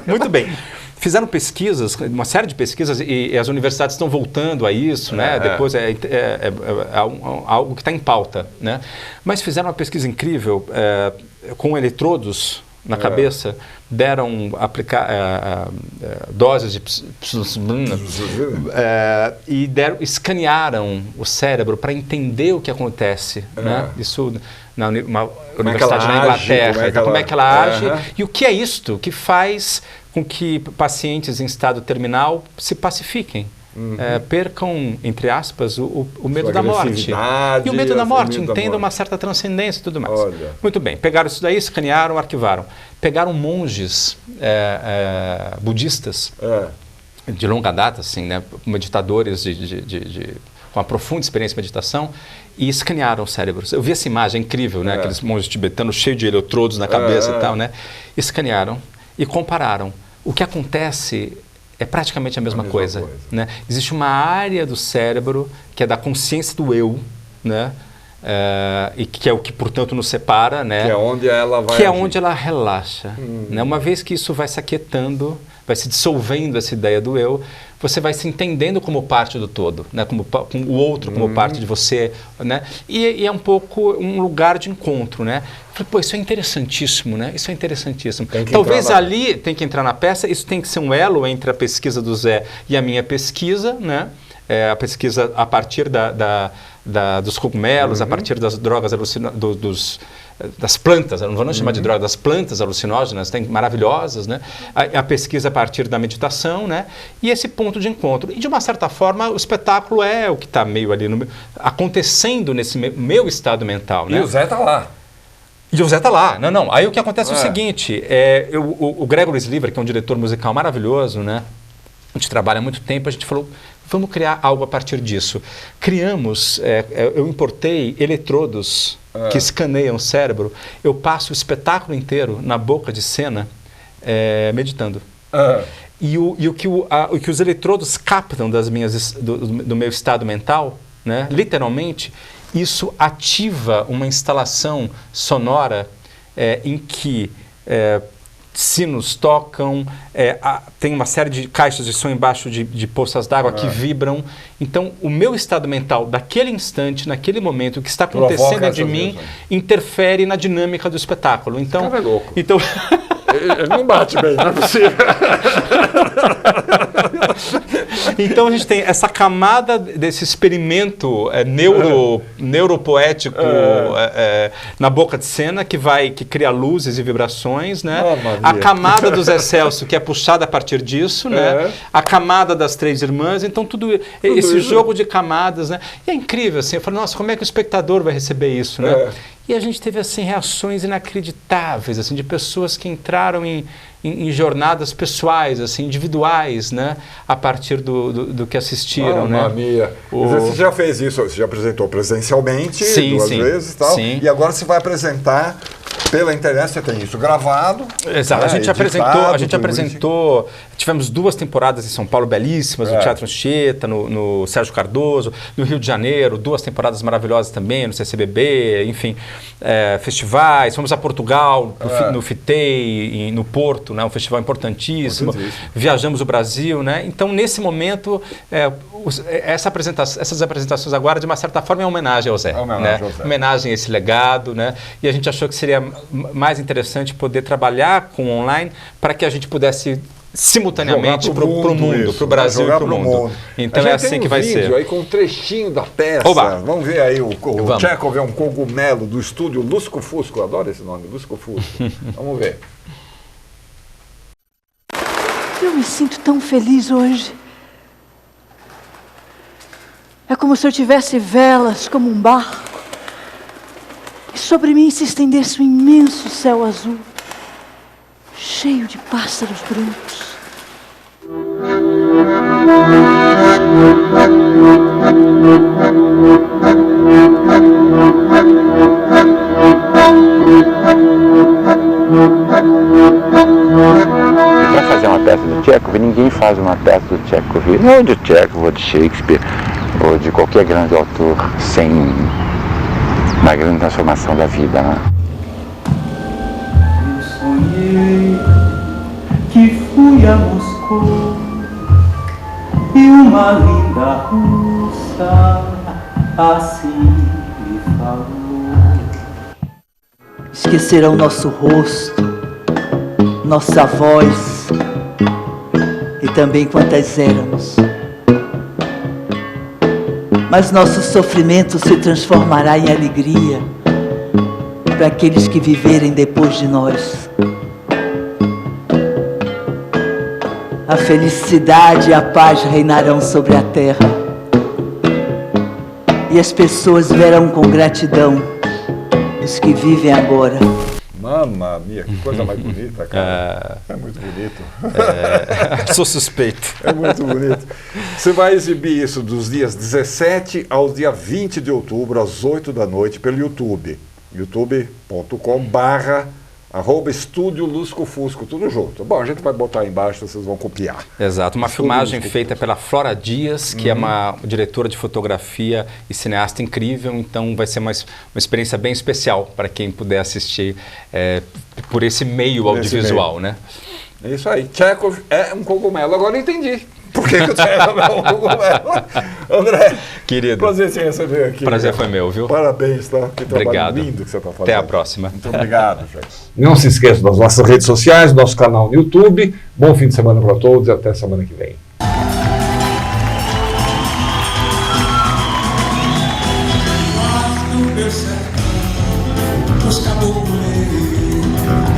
Muito bem. Fizeram pesquisas, uma série de pesquisas, e as universidades estão voltando a isso, né? Depois algo que está em pauta, né? Mas fizeram uma pesquisa incrível com eletrodos na cabeça, deram doses de psilocibina e escanearam o cérebro para entender o que acontece, né? Isso na universidade na Inglaterra, como é que ela age e o que é isto que faz com que pacientes em estado terminal se pacifiquem. Percam, entre aspas, o medo da morte. E o medo da morte, entendam uma certa transcendência e tudo mais. Muito bem, pegaram isso daí, escanearam, arquivaram. Pegaram monges budistas de longa data, assim, né, meditadores com uma profunda experiência de meditação, e escanearam os cérebros. Eu vi essa imagem incrível, né, aqueles monges tibetanos cheios de eletrodos na cabeça e tal, né? Escanearam e compararam. O que acontece é praticamente a mesma coisa. Né? Existe uma área do cérebro que é da consciência do eu, né? E que é o que, portanto, nos separa, né? Que é onde ela vai agir. Onde ela relaxa. Né? Uma vez que isso vai se aquietando, vai se dissolvendo essa ideia do eu, você vai se entendendo como parte do todo, né? Com o outro como parte de você, né? E é um pouco um lugar de encontro, né? Falei, pô, isso é interessantíssimo, né? Isso é interessantíssimo. Talvez ali tem que entrar na peça, isso tem que ser um elo entre a pesquisa do Zé e a minha pesquisa, né? A pesquisa a partir dos cogumelos, a partir das drogas das plantas, não vou não chamar de droga, das plantas alucinógenas, tem maravilhosas, né? A pesquisa a partir da meditação, né? E esse ponto de encontro. E de uma certa forma o espetáculo é o que está meio ali acontecendo nesse meu estado mental, né? E o Zé está lá. E o Zé está lá. Não. Aí o que acontece é o seguinte, o Gregory Sliver, que é um diretor musical maravilhoso, né? A gente trabalha há muito tempo, a gente falou, vamos criar algo a partir disso. Criamos, eu importei eletrodos que escaneiam o cérebro, eu passo o espetáculo inteiro na boca de cena meditando. E o que os eletrodos captam do meu estado mental, né, literalmente, isso ativa uma instalação sonora em que sinos tocam, tem uma série de caixas de som embaixo de poças d'água que vibram. Então, o meu estado mental, daquele instante, naquele momento, o que está acontecendo dentro de mim, interfere na dinâmica do espetáculo. Então, cara é louco. Então... Ele não bate bem, não é possível. Então a gente tem essa camada desse experimento neuropoético na boca de cena que cria luzes e vibrações, né? A camada do Zé Celso que é puxada a partir disso, né? A camada das três irmãs, então tudo esse jogo de camadas, né? E é incrível, assim, eu falo, nossa, como é que o espectador vai receber isso, né? E a gente teve, assim, reações inacreditáveis, assim, de pessoas que entraram em jornadas pessoais, assim, individuais, né? A partir do que assistiram, né? Mia. Você já fez isso, você já apresentou presencialmente duas vezes e tal, e agora você vai apresentar pela internet, você tem isso gravado. Exato, a gente apresentou, tivemos 2 temporadas em São Paulo belíssimas, no Teatro Anchieta, no Sérgio Cardoso, no Rio de Janeiro, 2 temporadas maravilhosas também, no CCBB, enfim, festivais, fomos a Portugal, no FITEI, no Porto, né, um festival importantíssimo, viajamos o Brasil, né, então nesse momento, essas apresentações agora, de uma certa forma, é uma homenagem ao Zé, homenagem a esse legado, né, e a gente achou que seria mais interessante poder trabalhar com online para que a gente pudesse simultaneamente para o mundo, para o Brasil e para o mundo. Então é assim que vai ser. Vídeo aí com um trechinho da peça. Oba. Vamos ver aí o Tchekov é um cogumelo do estúdio Lusco Fusco. Eu adoro esse nome, Lusco Fusco. Vamos ver. Eu me sinto tão feliz hoje. É como se eu tivesse velas como um barco. E sobre mim se estendesse um imenso céu azul, cheio de pássaros brancos. Para fazer uma peça do Tchekov, ninguém faz uma peça do Tchekov, ou de Tchekov, ou de Shakespeare, ou de qualquer grande autor, sem uma grande transformação da vida, né? Eu sonhei que fui a Moscou e uma linda russa assim me falou. Esquecerão nosso rosto, nossa voz e também quantas éramos. Mas nosso sofrimento se transformará em alegria para aqueles que viverem depois de nós. A felicidade e a paz reinarão sobre a terra. E as pessoas verão com gratidão os que vivem agora. Mamma mia, que coisa mais bonita, cara. É muito bonito. Sou suspeito. É muito bonito. Você vai exibir isso dos dias 17 ao dia 20 de outubro, às 8 da noite, pelo YouTube. youtube.com/Estúdio Lusco Fusco, tudo junto. Bom, a gente vai botar aí embaixo, vocês vão copiar. Exato, uma filmagem feita pela Flora Dias, que é uma diretora de fotografia e cineasta incrível, então vai ser uma experiência bem especial para quem puder assistir por esse meio audiovisual, né? É isso aí, Tchekov é um cogumelo, agora eu entendi. Por que o Tchekov é um cogumelo? André, querido, prazer em te receber aqui. Prazer foi meu, viu? Parabéns, tá? Que trabalho obrigado. Lindo que você está fazendo. Até a próxima. Muito obrigado, gente. Não se esqueça das nossas redes sociais, nosso canal no YouTube. Bom fim de semana para todos e até semana que vem.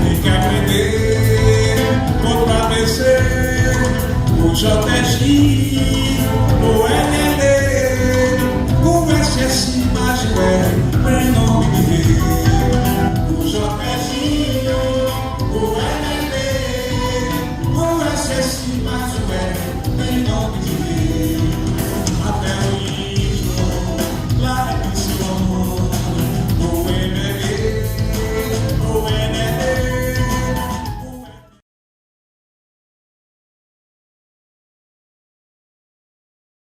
Tem que aprender, fortalecer o JX.